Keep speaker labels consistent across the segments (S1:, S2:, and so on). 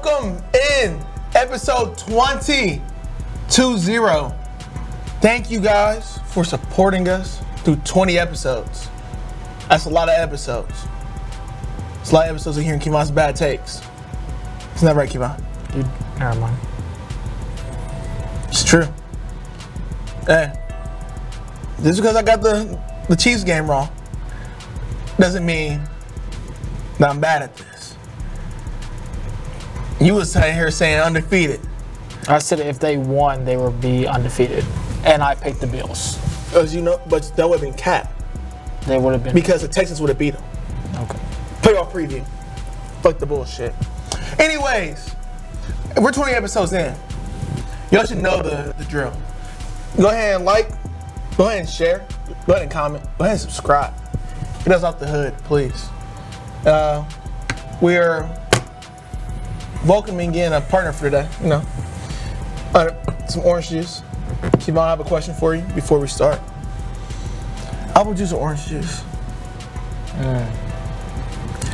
S1: Welcome in episode 20. Thank you guys for supporting us through 20 episodes. That's a lot of episodes. It's a lot of episodes of hearing Keivon's bad takes. Isn't that right, Keivon?
S2: Dude, never mind.
S1: It's true. Hey, just because I got the Chiefs game wrong doesn't mean that I'm bad at this. You was sitting here saying undefeated.
S2: I said if they won, they would be undefeated. And I picked the Bills.
S1: As you know, but that would have been cap.
S2: They would have been.
S1: Because the Texans would have beat them.
S2: Okay.
S1: Playoff preview. Fuck the bullshit. Anyways, we're 20 episodes in. Y'all should know the drill. Go ahead and like. Go ahead and share. Go ahead and comment. Go ahead and subscribe. Get us off the hood, please. We're welcoming in a partner for today. You know, some orange juice. Keivon, I have a question for you before we start. Apple juice or orange juice?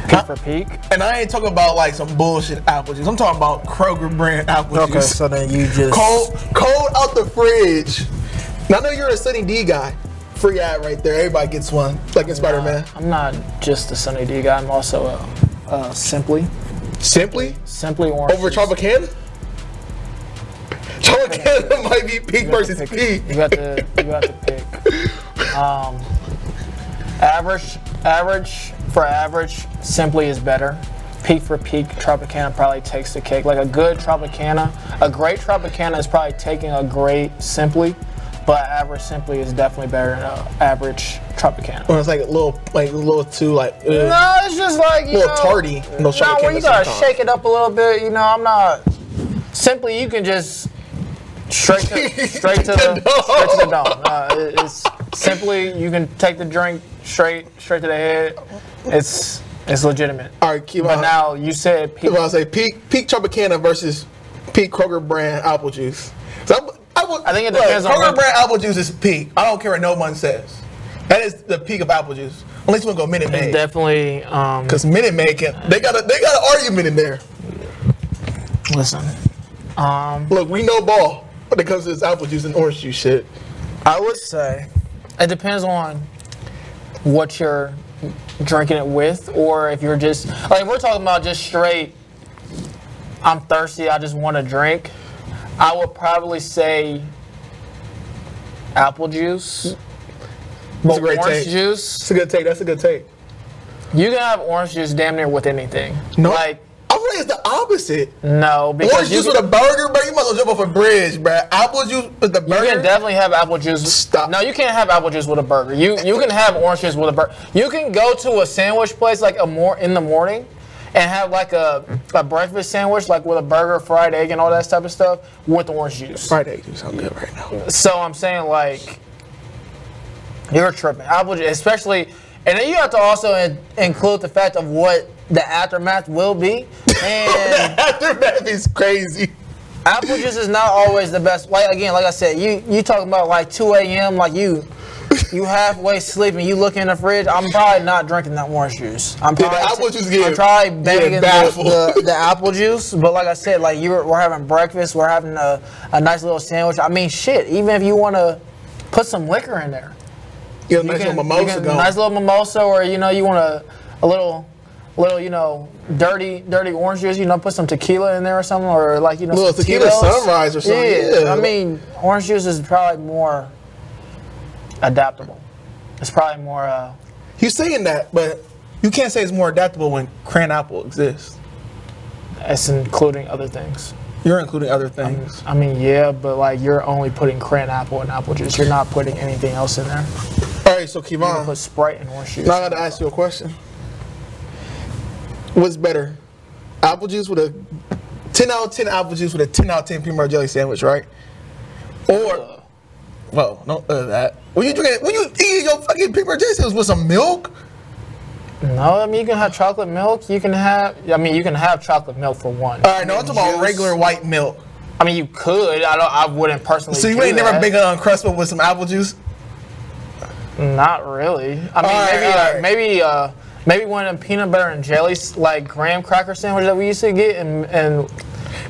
S2: Peak for peak.
S1: And I ain't talking about like some bullshit apple juice. I'm talking about Kroger brand apple juice.
S2: Okay, so then you just
S1: cold out the fridge. Now I know you're a Sunny D guy. Free ad right there. Everybody gets one, like in Spider-Man.
S2: I'm not just a Sunny D guy. I'm also a Simply.
S1: Simply
S2: orange.
S1: over Tropicana? Tropicana might be peak versus peak.
S2: You got to pick. Average, Simply is better. Peak for peak, Tropicana probably takes the cake. Like a great Tropicana is probably taking a great Simply, but average Simply is definitely better than an average Tropicana.
S1: Or it's like a little too like.
S2: No, it's just like
S1: a little tardy. No,
S2: where you gotta shake it up a little bit. You know, I'm not. Simply, you can just straight to the dome. It's Simply, you can take the drink straight to the head. It's legitimate.
S1: All right, Keivon.
S2: But now you said peak.
S1: I say peak Tropicana versus peak Kroger brand apple juice. So I think it depends on Kroger brand apple juice is peak. I don't care what no one says. That is the peak of apple juice. Unless you want to go Minute Maid.
S2: It's definitely
S1: because Minute Maid they got an argument in there.
S2: Listen.
S1: Look, we know ball when it comes to this apple juice and orange juice shit.
S2: I would say it depends on what you're drinking it with, or if you're just like, if we're talking about just straight, I'm thirsty, I just want a drink, I would probably say apple juice.
S1: That's a great
S2: orange
S1: take.
S2: Juice.
S1: That's a good take. That's a good take.
S2: You can have orange juice damn near with anything.
S1: No.
S2: Like,
S1: I feel like it's the opposite.
S2: No, because
S1: orange juice with a burger, bro. You might as well jump off a bridge, bro. Apple juice with the burger.
S2: You can definitely have apple juice.
S1: Stop.
S2: No, you can't have apple juice with a burger. You can have orange juice with a burger. You can go to a sandwich place like in the morning and have like a breakfast sandwich like with a burger, fried egg, and all that type of stuff with orange juice.
S1: Fried egg do sound good right now.
S2: So I'm saying, like, you're tripping. Apple juice, especially, and then you have to also include the fact of what the aftermath will be. And
S1: the aftermath is crazy.
S2: Apple juice is not always the best. Like I said, you talking about like 2 a.m. like you halfway sleeping. You look in the fridge. I'm probably not drinking that orange juice. I'm probably banging the apple juice. But like I said, like we're having breakfast. We're having a nice little sandwich. I mean, shit. Even if you want to put some liquor in there,
S1: a nice little mimosa going.
S2: Nice little mimosa, or you want a little dirty orange juice, put some tequila in there or something, or like,
S1: little tequila sunrise or something.
S2: Yeah. I mean, orange juice is probably more adaptable. It's probably more
S1: you're saying that, but you can't say it's more adaptable when cran apple exists.
S2: It's including other things.
S1: You're including other things.
S2: I mean, yeah, but like you're only putting cran apple in apple juice. You're not putting anything else in there.
S1: All right, so Keivon,
S2: you put Sprite in orange juice.
S1: Now I got to ask you a question. What's better, apple juice with a 10 out of 10 apple juice with a 10 out of 10 peanut butter jelly sandwich, right? Or, well, no, that. When you eat your fucking peanut butter jelly sandwich with some milk?
S2: No, I mean, you can have chocolate milk. You can have chocolate milk for one.
S1: All right, no, I'm talking about regular white milk.
S2: I mean, you could. I wouldn't personally.
S1: So you ain't never been Uncrustable with some apple juice?
S2: Not really. I mean, maybe Maybe one of them peanut butter and jelly like graham cracker sandwiches that we used to get, and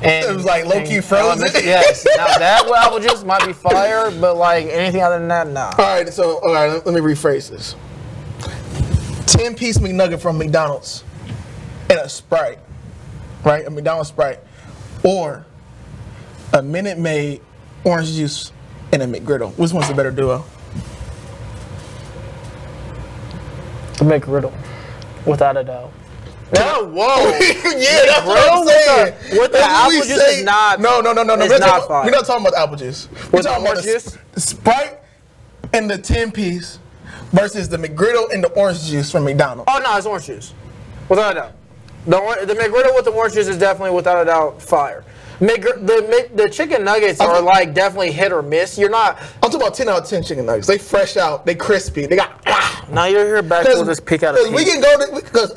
S1: it was like low key frozen.
S2: Yes. Now that with apple juice might be fire, but like anything other than that, nah.
S1: All right. Let me rephrase this. 10-piece McNugget from McDonald's and a Sprite, right? A McDonald's Sprite, or a Minute Maid orange juice and a McGriddle. Which one's the better duo?
S2: The McGriddle, without a doubt.
S1: No, whoa. Yeah, that's what I'm saying.
S2: With the apple juice is not.
S1: No.
S2: We're not
S1: talking about the apple juice. We're talking about the Sprite and the 10-piece versus the McGriddle and the orange juice from McDonald's.
S2: Oh, no, it's orange juice. Without a doubt. The McGriddle with the orange juice is definitely, without a doubt, fire. The chicken nuggets are like definitely hit or miss. You're not.
S1: I'm talking about 10 out of 10 chicken nuggets. They fresh out. They crispy. They got.
S2: Now you're here back to this pick out of
S1: Because we can go to, because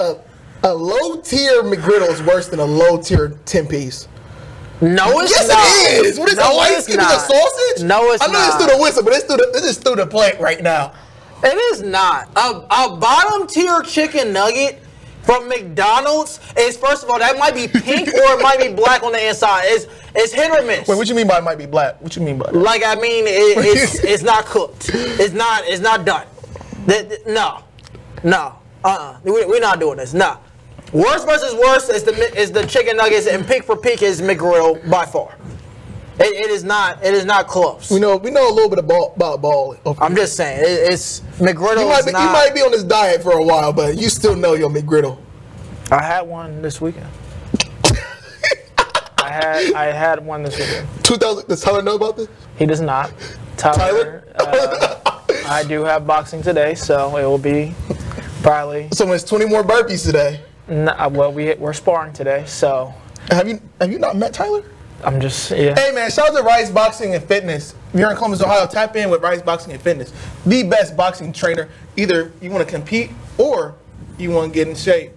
S1: a low tier McGriddle is worse than a low tier 10-piece.
S2: No, it's
S1: yes,
S2: not.
S1: It is. What is that? White skin with a sausage?
S2: No, it's not.
S1: I know it's through the whistle, but it's just through the plate right now.
S2: It is not. A bottom tier chicken nugget from McDonald's is, first of all, that might be pink or it might be black on the inside. It's hit or miss.
S1: Wait, what you mean by it might be black? What you mean by that?
S2: Like, I mean, it's not cooked. It's not done. No. We're not doing this. No. Worst versus worst is the chicken nuggets, and peak for peak is McGriddle by far. It is not close.
S1: We know a little bit about ball.
S2: I'm just saying, it's McGriddle.
S1: You might be on this diet for a while, but you still know your McGriddle.
S2: I had one this weekend. I had one this weekend.
S1: 2000. Does Tyler know about this?
S2: He does not. Tyler? I do have boxing today, so it will be probably.
S1: So it's 20 more burpees today.
S2: Well, we're sparring today, so.
S1: Have you not met Tyler?
S2: I'm just, yeah.
S1: Hey, man, shout out to Rice Boxing and Fitness. If you're in Columbus, Ohio, tap in with Rice Boxing and Fitness. The best boxing trainer. Either you want to compete or you want to get in shape.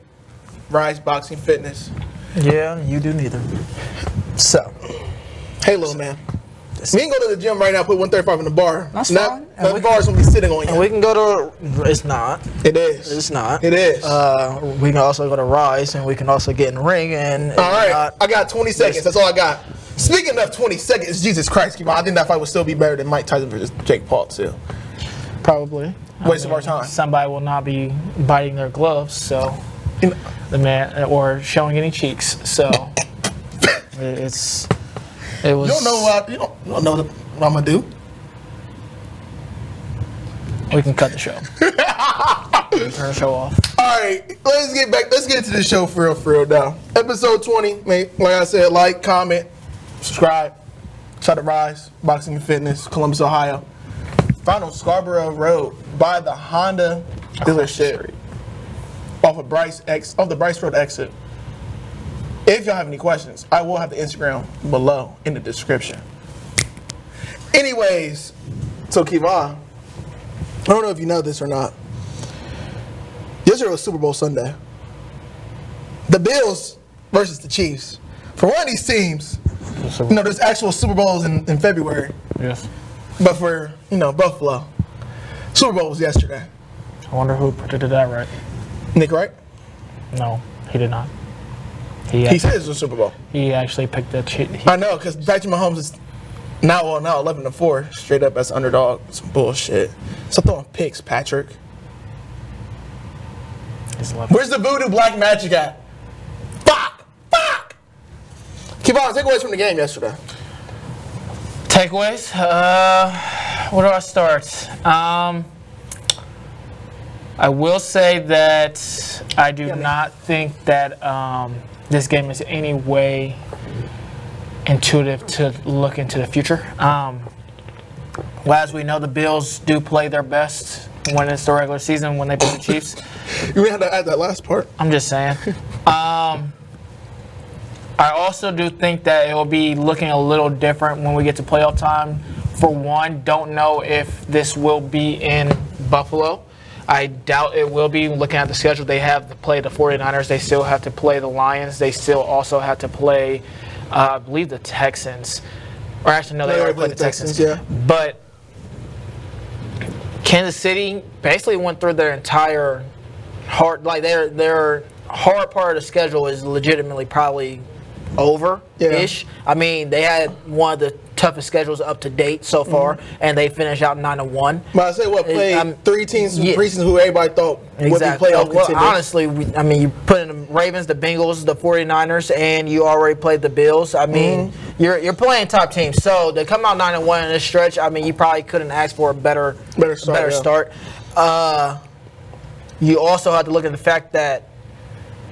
S1: Rice Boxing Fitness.
S2: Yeah, you do neither. So.
S1: Hey, little man. We can go to the gym right now, put 135 in the bar.
S2: That's fine.
S1: The bar's going to be sitting on you.
S2: And we can go to, it's not.
S1: It is.
S2: It's not.
S1: It is.
S2: We can also go to Rise, and we can also get in the ring. And
S1: all right, I got 20 seconds. That's all I got. Speaking of 20 seconds, Jesus Christ, Keivon, I think that fight would still be better than Mike Tyson versus Jake Paul, too.
S2: Probably.
S1: Waste of our time.
S2: Somebody will not be biting their gloves, so the man, or showing any cheeks. So it was. You don't know what I'm gonna do. We can cut the show. Turn the show off.
S1: All right, let's get into the show for real now. Episode 20. Like I said, like, comment, subscribe. Shout out to Rise Boxing and Fitness, Columbus, Ohio. Found on Scarborough Road by the Honda dealership off the Bryce Road exit. If y'all have any questions, I will have the Instagram below in the description. Anyways, so Keivon, I don't know if you know this or not. Yesterday was Super Bowl Sunday. The Bills versus the Chiefs. For one of these teams, there's actual Super Bowls in February.
S2: Yes.
S1: But for, Buffalo, Super Bowl was yesterday.
S2: I wonder who predicted that right.
S1: Nick Wright?
S2: No, he did not.
S1: He said it was a Super Bowl.
S2: He actually picked that shit.
S1: I know, because Patrick Mahomes is now 11-4, straight up as underdog. Some bullshit. Stop throwing picks, Patrick. Where's the voodoo black magic at? Fuck! Keivon, takeaways from the game yesterday.
S2: Takeaways? Where do I start? I will say that I do not think that this game is any way intuitive to look into the future. As we know, the Bills do play their best when it's the regular season, when they play the Chiefs.
S1: You may have to add that last part.
S2: I'm just saying. I also do think that it will be looking a little different when we get to playoff time. For one, don't know if this will be in Buffalo. I doubt it will be. Looking at the schedule, they have to play the 49ers. They still have to play the Lions. They still also have to play, I believe, the Texans. Or actually, no, they already played the Texans.
S1: Yeah.
S2: But Kansas City basically went through their entire hard. Like their hard part of the schedule is legitimately probably over-ish. Yeah. I mean, they had one of the toughest schedules up to date so far, and they finished out 9-1.
S1: But I say played 3 teams from preseason who everybody thought would be playoff contenders.
S2: Honestly, you put in the Ravens, the Bengals, the 49ers, and you already played the Bills. I mean, you're playing top teams. So to come out 9-1 in this stretch, I mean, you probably couldn't ask for a better start. You also have to look at the fact that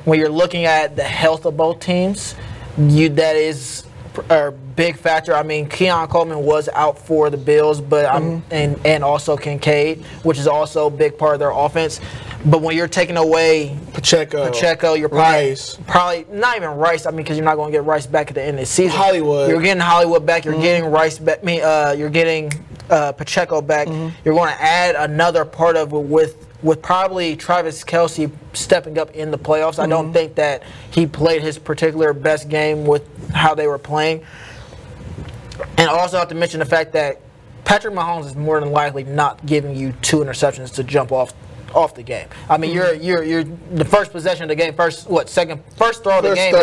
S2: when you're looking at the health of both teams, that is a big factor. I mean, Keivon Coleman was out for the Bills, but and also Kincaid, which is also a big part of their offense. But when you're taking away Pacheco, you're probably not even Rice. I mean, because you're not going to get Rice back at the end of the season.
S1: You're
S2: getting Hollywood back. You're getting Rice back. You're getting Pacheco back. You're going to add another part of it with probably Travis Kelce stepping up in the playoffs. I don't think that he played his particular best game with how they were playing. And also have to mention the fact that Patrick Mahomes is more than likely not giving you 2 interceptions to jump off the game. I mean, you're the first possession of the game, first throw of the game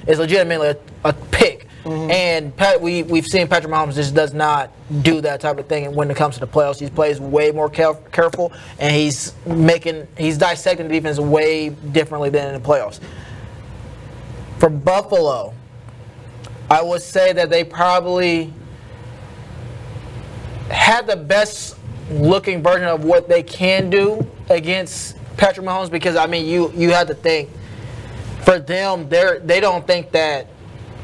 S2: is legitimately a pick. And we've seen Patrick Mahomes just does not do that type of thing. And when it comes to the playoffs, he plays way more careful, and he's dissecting the defense way differently than in the playoffs. For Buffalo, I would say that they probably had the best looking version of what they can do against Patrick Mahomes, because I mean you have to think for them they don't think that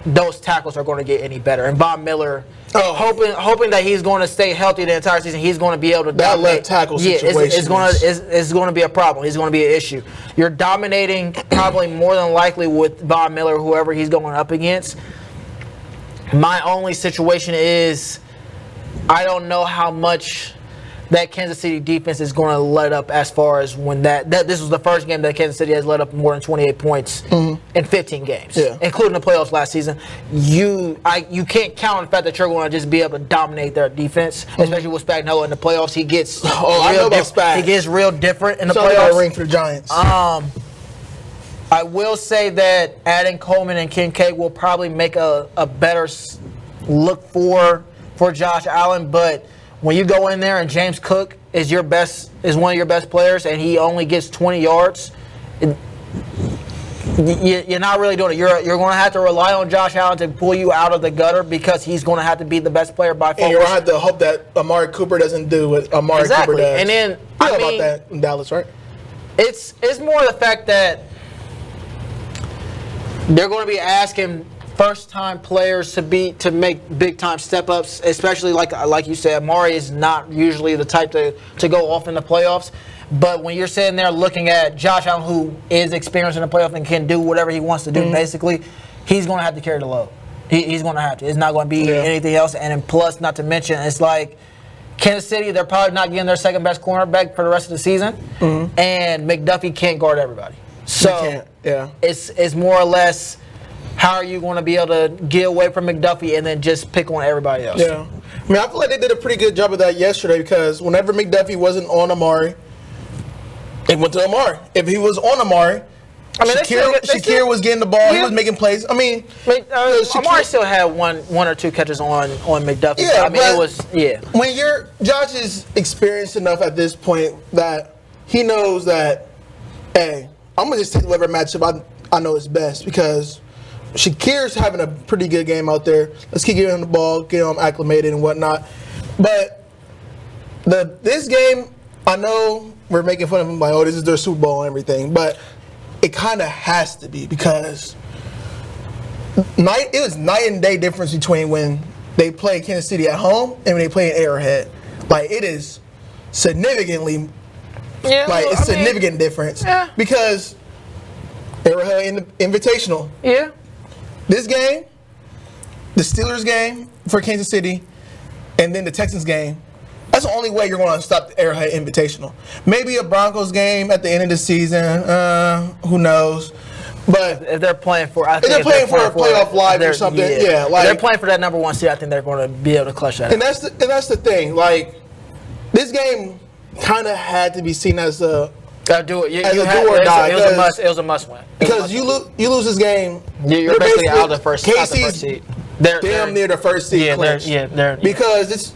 S2: those tackles are going to get any better. And Von Miller, hoping that he's going to stay healthy the entire season, he's going to be able to dominate.
S1: That left tackle situation
S2: it's going to be a problem. It's going to be an issue. You're dominating probably more than likely with Von Miller, whoever he's going up against. My only situation is I don't know how much that Kansas City defense is going to let up, as far as when this was the first game that Kansas City has let up more than 28 points in 15 games, including the playoffs last season. You can't count on the fact that you're going to just be able to dominate their defense, especially with Spagnuolo in the playoffs. He gets he gets real different in the playoffs.
S1: Ring for the Giants.
S2: I will say that adding Coleman and Kincaid will probably make a better look for Josh Allen, but when you go in there and James Cook is one of your best players, and he only gets 20 yards, you're not really doing it. You're going to have to rely on Josh Allen to pull you out of the gutter, because he's going to have to be the best player by far.
S1: And you're going to have to hope that Amari Cooper doesn't do what Amari Cooper does.
S2: And then
S1: about that in Dallas, right?
S2: It's more the fact that they're going to be asking first-time players to make big-time step-ups, especially like you said, Amari is not usually the type to go off in the playoffs. But when you're sitting there looking at Josh Allen, who is experienced in the playoffs and can do whatever he wants to do, basically, he's going to have to carry the load. He's going to have to. It's not going to be anything else. And then plus, not to mention, it's like Kansas City, they're probably not getting their second-best cornerback for the rest of the season, and McDuffie can't guard everybody. So it's more or less, how are you going to be able to get away from McDuffie and then just pick on everybody else?
S1: Yeah. I mean, I feel like they did a pretty good job of that yesterday, because whenever McDuffie wasn't on Amari, it went to Amari. If he was on Amari, Shakir was getting the ball. He was making plays. I mean,
S2: Amari still had one or two catches on McDuffie.
S1: Yeah,
S2: I mean, it was
S1: When Josh is experienced enough at this point that he knows that, hey, I'm gonna just take whatever matchup I know is best, because Shakir's having a pretty good game out there. Let's keep giving him the ball, get him acclimated and whatnot. But this game, I know we're making fun of him like, oh, this is their Super Bowl and everything, but it kind of has to be, because it was night and day difference between when they play Kansas City at home and when they play in Arrowhead. Like, it is significantly, significant difference, because Arrowhead in the Invitational.
S2: Yeah.
S1: This game, the Steelers game for Kansas City, and then the Texans game, that's the only way you're going to stop the Arrowhead Invitational. Maybe a Broncos game at the end of the season, who knows? But
S2: if they're playing for,
S1: a playoff live or something, like,
S2: if they're playing for that number one seed, I think they're going to be able to clutch that.
S1: And that's the thing. Like, this game kind of had to be seen as a
S2: Gotta do it.
S1: As a do or die.
S2: It was a must win.
S1: Because you lose this game,
S2: you're basically out of the first seed.
S1: They're damn near the first seed. Because it's.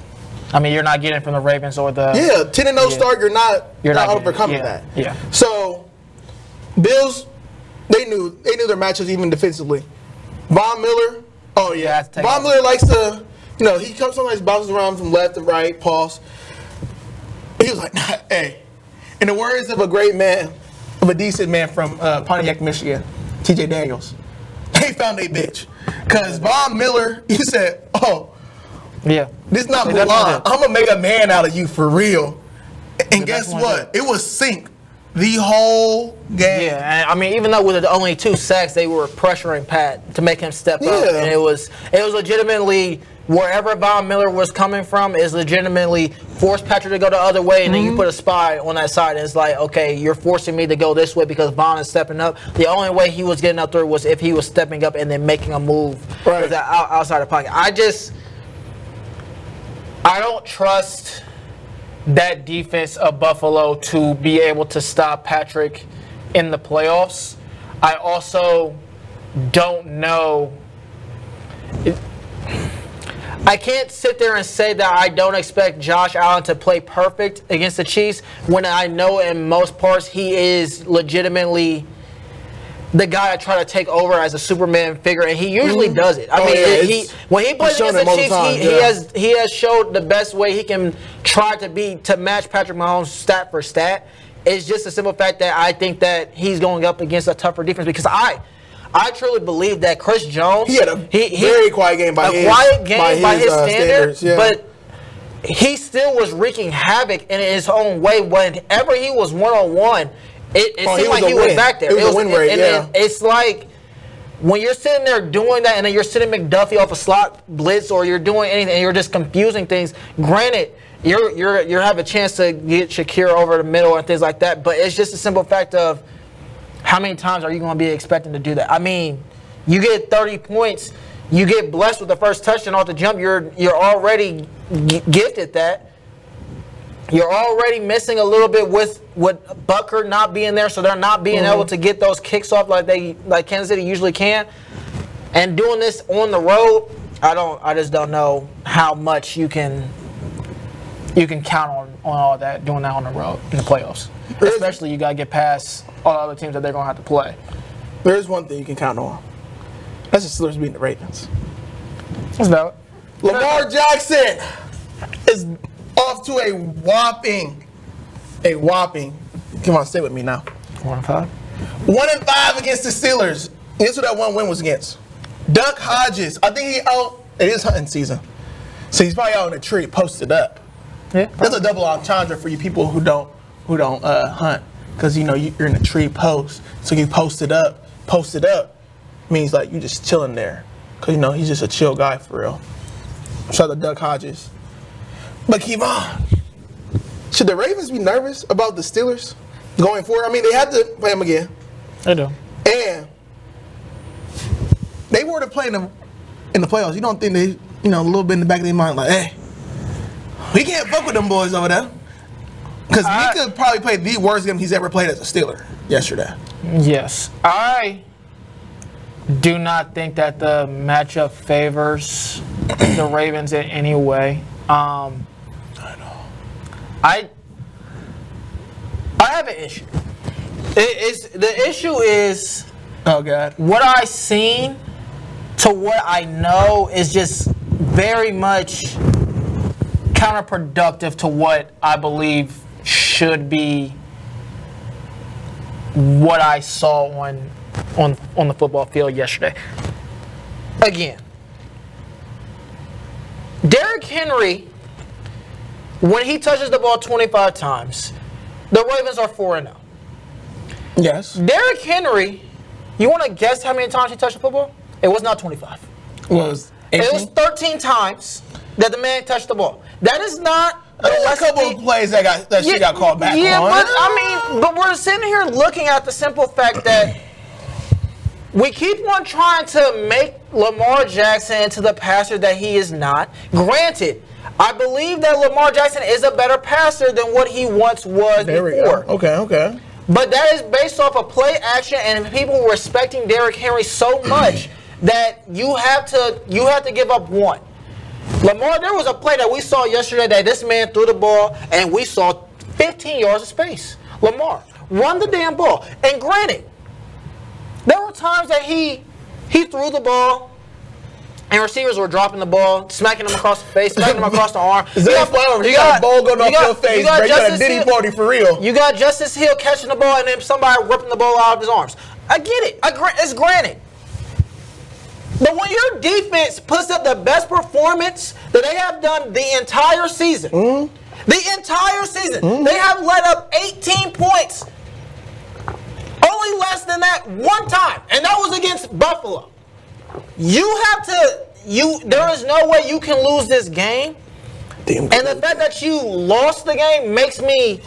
S2: I mean, you're not getting from the Ravens or the
S1: 10-0 start. You're not overcoming that.
S2: Yeah.
S1: So, Bills, they knew their matchups even defensively. Von Miller. Oh yeah. Von Miller likes to, he sometimes bounces around from left to right, pause. He was like, hey. In the words of a great man, of a decent man from Pontiac, Michigan, T.J. Daniels, they found a bitch. Because Von Miller, he said,
S2: yeah,
S1: this not Mulan. I'm going to make a man out of you for real. And guess what? It was sync the whole game.
S2: Yeah, I mean, even though with only 2 sacks, they were pressuring Pat to make him step up. And it was legitimately, wherever Von Miller was coming from, is legitimately forced Patrick to go the other way, and then you put a spy on that side, and it's like, okay, you're forcing me to go this way because Von is stepping up. The only way he was getting up there was if he was stepping up and then making a move outside the pocket. I don't trust that defense of Buffalo to be able to stop Patrick in the playoffs. I also don't know. I can't sit there and say that I don't expect Josh Allen to play perfect against the Chiefs when I know in most parts he is legitimately the guy I try to take over as a Superman figure, and he usually does it. I mean, when he plays against the Chiefs, he has showed the best way he can try to match Patrick Mahomes stat for stat. It's just a simple fact that I think that he's going up against a tougher defense because I truly believe that Chris Jones,
S1: he had a very quiet game by his
S2: standards, but he still was wreaking havoc in his own way. Whenever he was one-on-one, it seemed like he was back there.
S1: It was a win rate,
S2: It's like when you're sitting there doing that and then you're sitting McDuffie off a slot blitz or you're doing anything and you're just confusing things, granted, you have a chance to get Shakir over the middle and things like that, but it's just a simple fact of how many times are you going to be expecting to do that? I mean, you get 30 points, you get blessed with the first touchdown off the jump, you're already gifted that. You're already missing a little bit with Butker not being there, so they're not being able to get those kicks off like Kansas City usually can. And doing this on the road, I just don't know how much you can count on all that, doing that on the road in the playoffs. Especially you got to get past all the other teams that they're going to have to play.
S1: There is one thing you can count on. That's the Steelers beating the Ravens.
S2: That's valid.
S1: Lamar Jackson is off to a whopping. Come on, stay with me now.
S2: 1-5.
S1: 1-5 against the Steelers. Guess who that one win was against? Duck Hodges. I think he out. It is hunting season, so he's probably out in a tree, posted up.
S2: Yeah,
S1: that's a double entendre for you people who don't hunt, because you're in a tree post. So you posted up. Posted up means like you just chilling there, because he's just a chill guy for real. Shout out to Duck Hodges. But Keivon, should the Ravens be nervous about the Steelers going forward? I mean, they have to play them again.
S2: They do.
S1: And they were to play them in the playoffs. You don't think they, a little bit in the back of their mind, like, hey, we can't fuck with them boys over there. Because he could probably play the worst game he's ever played as a Steeler yesterday.
S2: Yes. I do not think that the matchup favors the Ravens in any way. I know. I have an issue. The issue is,
S1: oh God,
S2: what I seen to what I know is just very much counterproductive to what I believe should be what I saw on the football field yesterday. Again, Derrick Henry, when he touches the ball 25 times, the Ravens are 4-0.
S1: Yes.
S2: Derrick Henry, you want to guess how many times he touched the football? It was not 25.
S1: It was 18?
S2: It was 13 times that the man touched the ball. That is not
S1: a couple of plays that she got called back on.
S2: Yeah, but we're sitting here looking at the simple fact that we keep on trying to make Lamar Jackson into the passer that he is not. Granted, I believe that Lamar Jackson is a better passer than what he once was before.
S1: Okay.
S2: But that is based off of play action and people respecting Derrick Henry so much that you have to give up one. Lamar, there was a play that we saw yesterday that this man threw the ball and we saw 15 yards of space. Lamar, run the damn ball. And granted, there were times that he threw the ball and receivers were dropping the ball, smacking him across the face, smacking him across the arm.
S1: You got a ball going off your face, bro. You got a Diddy party for real.
S2: You got Justice Hill catching the ball and then somebody ripping the ball out of his arms. I get it. It's granted. But when your defense puts up the best performance that they have done the entire season, they have let up 18 points. Only less than that one time, and that was against Buffalo. There is no way you can lose this game. And the fact that you lost the game makes me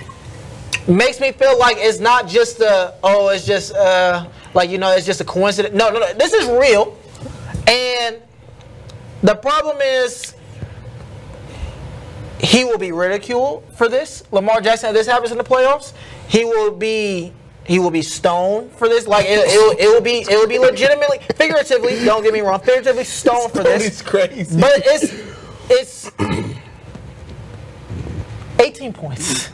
S2: feel like it's not just it's just a coincidence. No, this is real. And the problem is he will be ridiculed for this. Lamar Jackson, if this happens in the playoffs, he will be stoned for this. Like it will be legitimately, figuratively. Don't get me wrong, figuratively stoned for this.
S1: It's crazy.
S2: But it's 18 points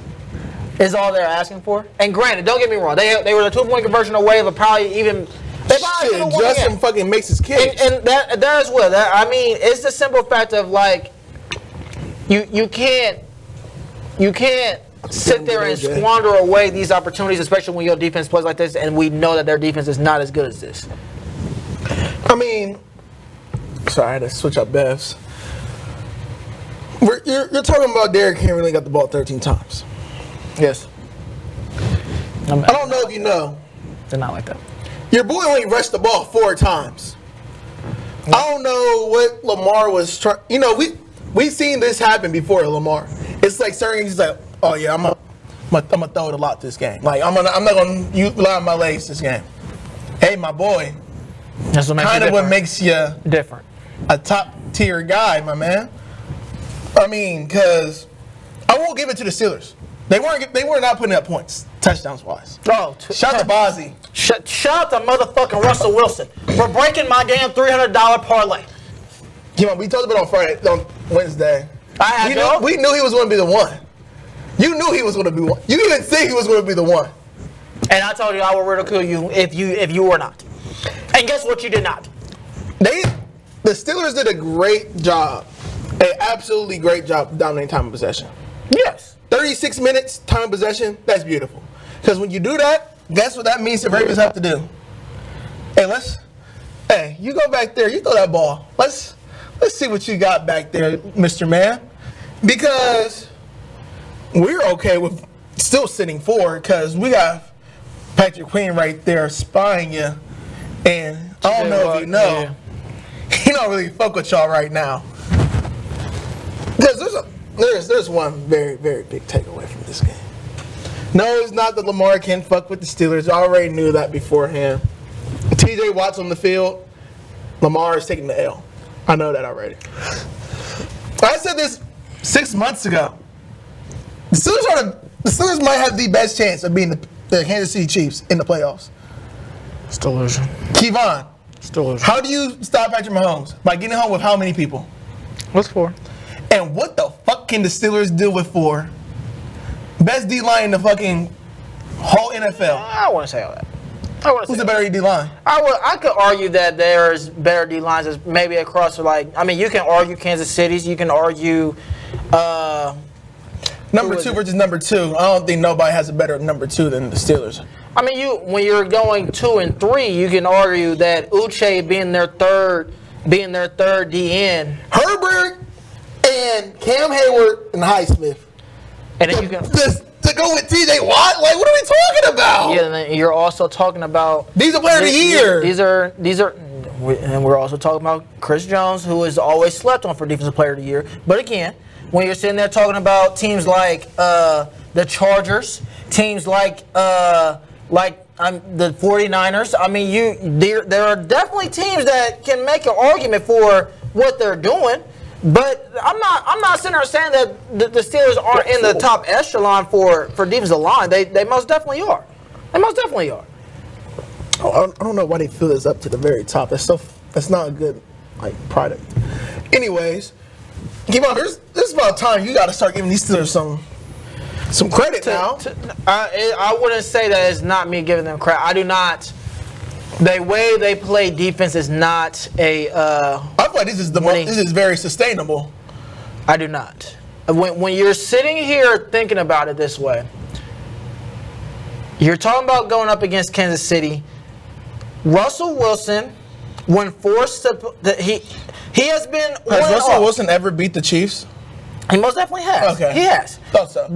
S2: is all they're asking for. And granted, don't get me wrong, they were the 2-point conversion away of probably even.
S1: Justin fucking makes his kicks.
S2: And that as well. It's the simple fact of like you can't sit there and squander away these opportunities, especially when your defense plays like this, and we know that their defense is not as good as this.
S1: Sorry, I had to switch up Bevs. You're talking about Derrick Henry only got the ball 13 times.
S2: Yes.
S1: I don't know if you know.
S2: They're not like that.
S1: Your boy only rushed the ball 4 times. I don't know what Lamar was trying. We've seen this happen before, Lamar. It's like certain. He's like, oh yeah, I'm gonna throw it a lot this game. Like I'm not gonna rely on my legs this game. Hey, my boy.
S2: That's
S1: what makes you
S2: different.
S1: A top tier guy, my man. Because I won't give it to the Steelers. They were not putting up points, touchdowns wise.
S2: Oh,
S1: shout out to Bozzy.
S2: Shout out to motherfucking Russell Wilson for breaking my damn $300 parlay.
S1: Keivon, we talked about on Wednesday. We knew he was going to be the one. You knew he was going to be one. You didn't even say he was going to be the one.
S2: And I told you I would ridicule you if you were not. And guess what? You did not.
S1: The Steelers did a great job, an absolutely great job dominating time of possession.
S2: Yes.
S1: 36 minutes time of possession. That's beautiful. Because when you do that, guess what that means the Ravens have to do. Hey, you go back there. You throw that ball. Let's see what you got back there, Mr. Man. Because we're okay with still sitting 4 because we got Patrick Queen right there spying you. And I don't know if you know, he don't really fuck with y'all right now. Because there's one very, very big takeaway from this game. No, it's not that Lamar can't fuck with the Steelers. I already knew that beforehand. T.J. Watt's on the field. Lamar is taking the L. I know that already. I said this 6 months ago. The Steelers might have the best chance of being the Kansas City Chiefs in the playoffs.
S2: Still losing.
S1: Keivon.
S2: Still losing.
S1: How do you stop Patrick Mahomes? By getting home with how many people?
S2: What's 4?
S1: And what the fuck can the Steelers do with 4? Best D-line in the fucking whole NFL.
S2: I wouldn't say all that.
S1: Who's the better D-line?
S2: I could argue that there's better D-lines as maybe across you can argue Kansas City's. You can argue
S1: number 2 versus number 2. I don't think nobody has a better number 2 than the Steelers.
S2: When you're going 2 and 3, you can argue that Uche being their third DN.
S1: Herbert and Cam Hayward and Highsmith.
S2: And then you can
S1: to go with T.J. Watt. Like, what are we talking about?
S2: Yeah, and then you're also talking about
S1: these are players of the year.
S2: These are, and we're also talking about Chris Jones, who is always slept on for defensive player of the year. But again, when you're sitting there talking about teams like the Chargers, teams like the 49ers, there are definitely teams that can make an argument for what they're doing. But I'm not sitting there saying that the Steelers aren't in the top echelon for defensive line. They most definitely are. They most definitely are.
S1: I don't know why they fill this up to the very top. That's not a good product. Anyways, Keivon, this is about time you got to start giving these Steelers some credit now.
S2: I wouldn't say that it's not me giving them credit. I do not. The way they play defense is not a.
S1: I feel like this is very sustainable.
S2: I do not. When you're sitting here thinking about it this way, you're talking about going up against Kansas City. Russell Wilson, when forced to, he has been.
S1: Has Russell Wilson ever beat the Chiefs?
S2: He most definitely has.
S1: Okay,
S2: he has.
S1: Thought so.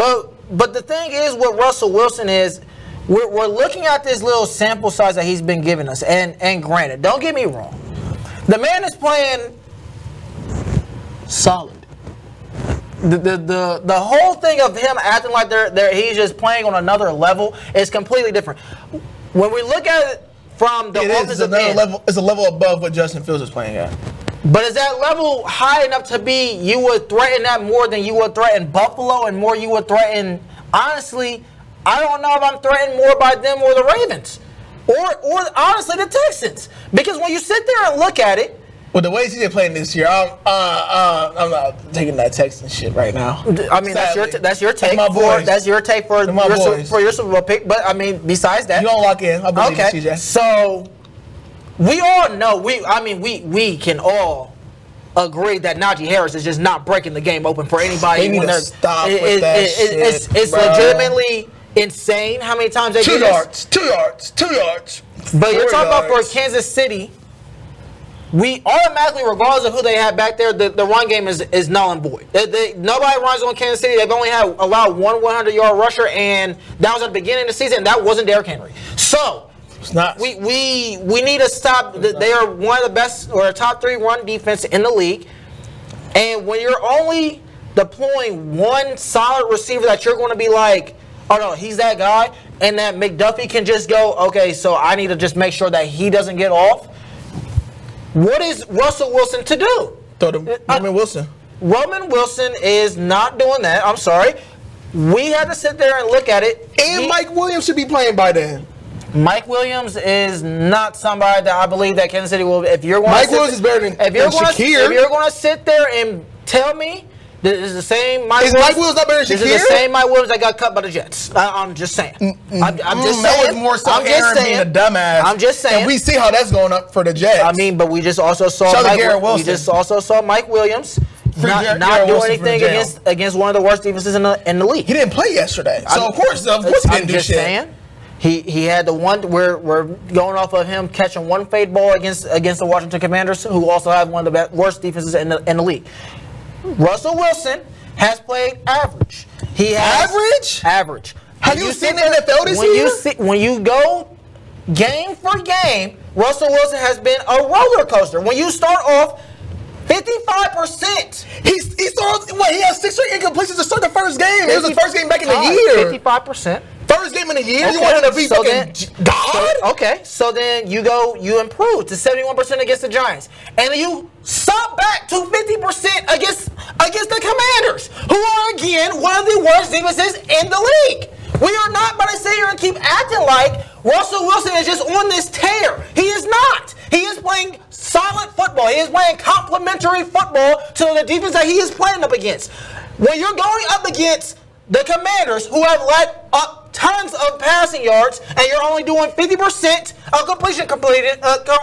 S2: But the thing is, with Russell Wilson is, we're looking at this little sample size that he's been giving us, and granted, don't get me wrong, the man is playing solid. The whole thing of him acting like he's just playing on another level is completely different. When we look at it from the offensive end,
S1: it's a level above what Justin Fields is playing at.
S2: But is that level high enough to be you would threaten that more than you would threaten Buffalo and more you would threaten? Honestly, I don't know if I'm threatened more by them or the Ravens, or honestly the Texans. Because when you sit there and look at it,
S1: well, the way he's playing this year, I'm not taking that Texans shit right now.
S2: I mean, that's your take.
S1: That's my boys.
S2: That's your take for your Super Bowl pick. But I mean, besides that,
S1: you don't lock in. I believe
S2: okay.
S1: You, TJ.
S2: So we all know. We can all agree that Najee Harris is just not breaking the game open for anybody.
S1: They need to stop with that shit.
S2: It's legitimately insane how many times they do this.
S1: 2 yards.
S2: But you're talking about for Kansas City. We automatically, regardless of who they have back there, the run game is null and void. Nobody runs on Kansas City. They've only allowed one 100-yard rusher, and that was at the beginning of the season. And that wasn't Derrick Henry. So
S1: it's not.
S2: We need to stop. They are one of the best or top 3 run defense in the league. And when you're only deploying one solid receiver that you're going to be like, oh no, he's that guy, and that McDuffie can just go, okay, so I need to just make sure that he doesn't get off. What is Russell Wilson to do?
S1: Throw to Roman Wilson.
S2: Roman Wilson is not doing that. I'm sorry. We had to sit there and look at it.
S1: And Mike Williams should be playing by then.
S2: Mike Williams is not somebody that I believe that Kansas City will. If you're going
S1: Mike Williams is better than Shakir.
S2: If you're going to sit there and tell me this is the same Mike
S1: Williams. Is Mike Williams not better than Shakir?
S2: This is the same Mike Williams that got cut by the Jets. I'm just saying. I'm just saying.
S1: That was more so Aaron being a dumbass.
S2: I'm just saying.
S1: And we see how that's going up for the Jets.
S2: I mean, but we just also saw Mike Williams not do anything against one of the worst defenses in the league.
S1: He didn't play yesterday, so of course he didn't do shit.
S2: Saying, he had the one. We're going off of him catching one fade ball against the Washington Commanders, who also have one of the worst defenses in the league. Russell Wilson has played average. He has average.
S1: Have you seen the NFL this year?
S2: When you go game for game, Russell Wilson has been a roller coaster. When you start off 55%,
S1: he has 6 straight incompletions to start the first game. It was the first game back in the year.
S2: 55%.
S1: First game in the year, you wanted to be fucking God?
S2: So then you improve to 71% against the Giants. And then you stop back to 50% against the Commanders, who are, again, one of the worst defenses in the league. We are not about to sit here and keep acting like Russell Wilson is just on this tear. He is not. He is playing solid football. He is playing complementary football to the defense that he is playing up against. When you're going up against the Commanders, who have let up tons of passing yards, and you're only doing 50% of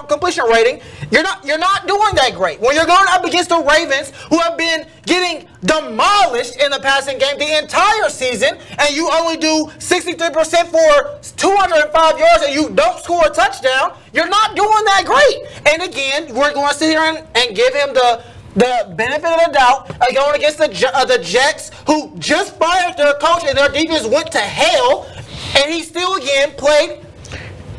S2: completion rating, you're not doing that great. When you're going up against the Ravens, who have been getting demolished in the passing game the entire season, and you only do 63% for 205 yards, and you don't score a touchdown, you're not doing that great. And again, we're going to sit here and give him the benefit of the doubt going against the Jets, who just fired their coach and their defense went to hell, and he still again played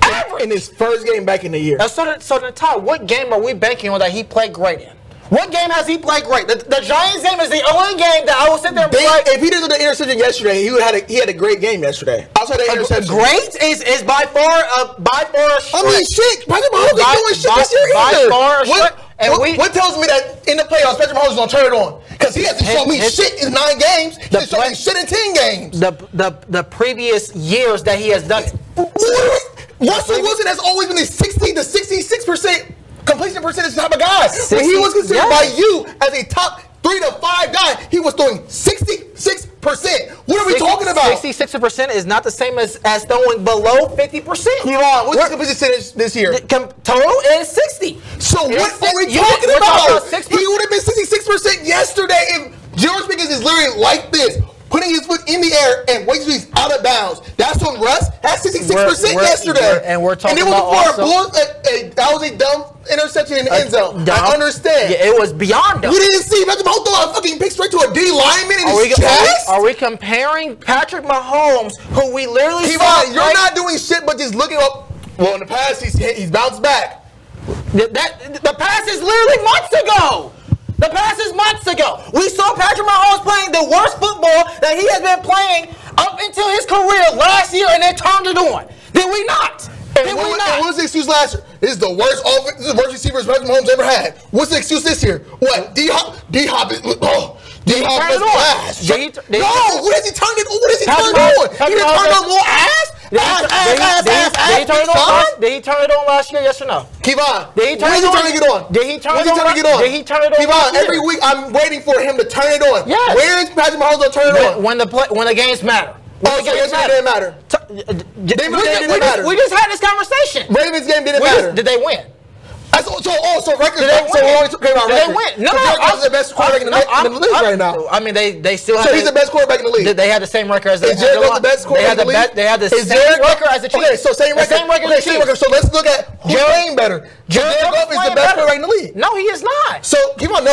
S2: average
S1: in his first game back in the year.
S2: So Ty, what game are we banking on that he played great in? What game has he played great? The Giants game is the only game that I will sit there and be like,
S1: if he did the interception yesterday, he had a great game yesterday. Outside the interception,
S2: great is by far a
S1: I mean, shit. Patrick Mahomes ain't doing shit this year either. What tells me that in the playoffs, Patrick Mahomes is gonna turn it on? Because he hasn't shown me shit in 9 games. He hasn't shown me shit in 10 games.
S2: The previous years that he has done it.
S1: Russell Wilson has always been a 60 to 66% completion percentage type of guy. When he was considered by you as a top 3 to 5 guy, he was throwing 66%. What are we talking about?
S2: 66% is not the same as throwing below 50%.
S1: Keivon, what's the completion percentage this year?
S2: Total is 60.
S1: So what are we talking about? He would have been 66% yesterday if George Pickens is literally like this, putting his foot in the air and waits till he's out of bounds. That's on Russ. That's 66% yesterday.
S2: And we're talking
S1: about
S2: also.
S1: That was a dumb interception in the end zone. I understand.
S2: Yeah, it was beyond dumb.
S1: We didn't see Patrick Mahomes throw a fucking pick straight to a D lineman in his chest.
S2: Are we comparing Patrick Mahomes, who we literally saw?
S1: You're not doing shit but just looking up. Well, in the past, he's bounced back.
S2: The pass is literally months ago. The pass is months ago. We saw Patrick Mahomes playing the worst football that he has been playing up until his career last year, and then turned it on. Did we not?
S1: And what was the excuse last year? This is the worst offense, this is the worst receivers Patrick Mahomes ever had. What's the excuse this year? What? D-Hop was ass. No, what has he turned it on? What has he turned on? He didn't turn on more ass?
S2: Did he turn it on last year? Yes or no?
S1: Keivon, when is he turning it on?
S2: Did he turn it on?
S1: Keivon, every week I'm waiting for him to turn it on.
S2: Yes.
S1: Where is Patrick Mahomes going to turn it on?
S2: When the games matter.
S1: Oh, so yesterday didn't matter.
S2: We just had this conversation.
S1: Ravens game didn't matter.
S2: Did they win?
S1: So records.
S2: Did they win? No,
S1: He's the best quarterback in the league right now.
S2: I mean, they still have.
S1: So he's the best quarterback in the league.
S2: They had the same record as the.
S1: Is Jared Goff the best quarterback in the league?
S2: They had the same record as the Chiefs.
S1: Okay, so same record. So let's look at who's playing better. Jared Goff is the best quarterback in the league.
S2: No, he is not.
S1: So Keivon, no.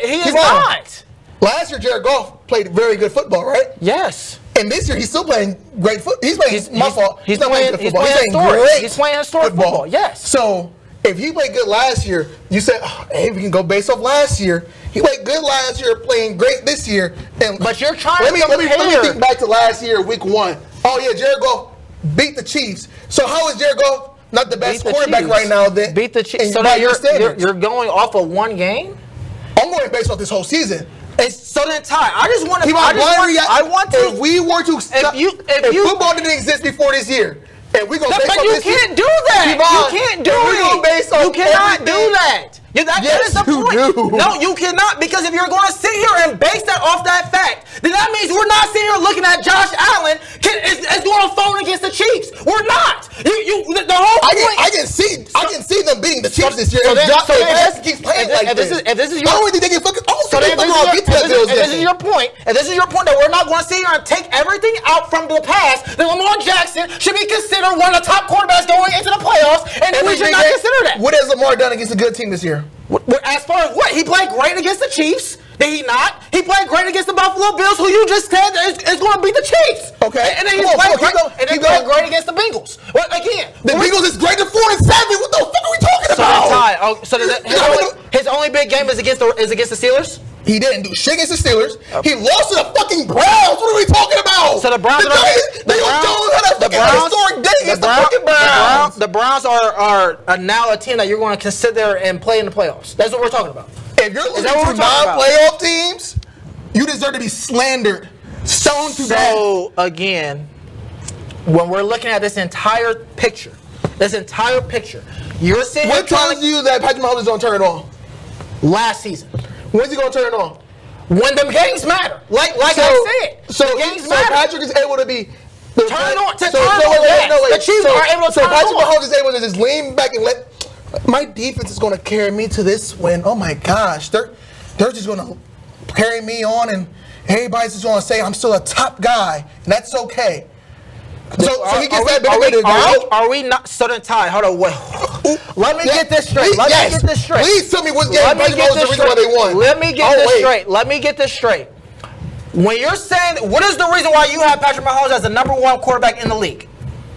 S2: He is not.
S1: Last year, Jared Goff played very good football, right?
S2: Yes.
S1: And this year, he's still playing great football. He's playing. He's not playing good football.
S2: He's playing historic football. Yes.
S1: So if he played good last year, you said, hey, we can go based off last year. He played good last year, playing great this year.
S2: But you're trying
S1: let me think back to last year, week 1. Oh yeah, Jared Goff beat the Chiefs. So how is Jared Goff not the best quarterback right now? Then
S2: beat the Chiefs. So now you're going off of one game.
S1: I'm going based off this whole season.
S2: So then, Ty, I just want to.
S1: If we were to stop, if football didn't exist before this year, and we go based on this,
S2: you can't do that. You can't do it. You cannot do that. That is the point. No, you cannot, because if you're going to sit here and base that off that fact, then that means we're not sitting here looking at Josh Allen is going to phone against the Chiefs. We're not. The whole point.
S1: I can see them beating the Chiefs this year.
S2: So
S1: if Josh keeps playing like this,
S2: if this is your,
S1: I don't think they can fucking.
S2: If this is your point that we're not going to sit here and take everything out from the past, then Lamar Jackson should be considered one of the top quarterbacks going into the playoffs, and we should not consider that.
S1: What has Lamar done against a good team this year?
S2: As far as what? He played great against the Chiefs. Did he not? He played great against the Buffalo Bills, who you just said is going to beat the Chiefs.
S1: Okay.
S2: And then he played great against the Bengals. Well, again,
S1: the Bengals is great at 4-7. What the fuck are we talking about?
S2: His only big game is against the Steelers.
S1: He didn't do shit against the Steelers. He lost to the fucking Browns. What are we talking about?
S2: So the Browns The Browns are now a team that you're going to consider and play in the playoffs. That's what we're talking about.
S1: If you're looking to non-playoff teams, you deserve to be slandered. Stoned to death.
S2: So again, when we're looking at this entire picture, you're sitting.
S1: What tells you that Patrick Mahomes is going to turn it on?
S2: Last season.
S1: When's he going to turn it on?
S2: When the games matter. Like I said.
S1: So Patrick is able to be
S2: turn on. The Chiefs are able to turn on.
S1: So Patrick Mahomes is able to just lean back and let my defense is going to carry me to this win. Oh my gosh, they're just going to carry me on, and everybody's just going to say I'm still a top guy, and that's okay. So he gets that benefit.
S2: Are we not? So then, Ty, hold on, wait. Let me get this straight.
S1: Please tell me what game Patrick Mahomes is the reason why they won.
S2: Let me get this straight. When you're saying, what is the reason why you have Patrick Mahomes as the #1 quarterback in the league?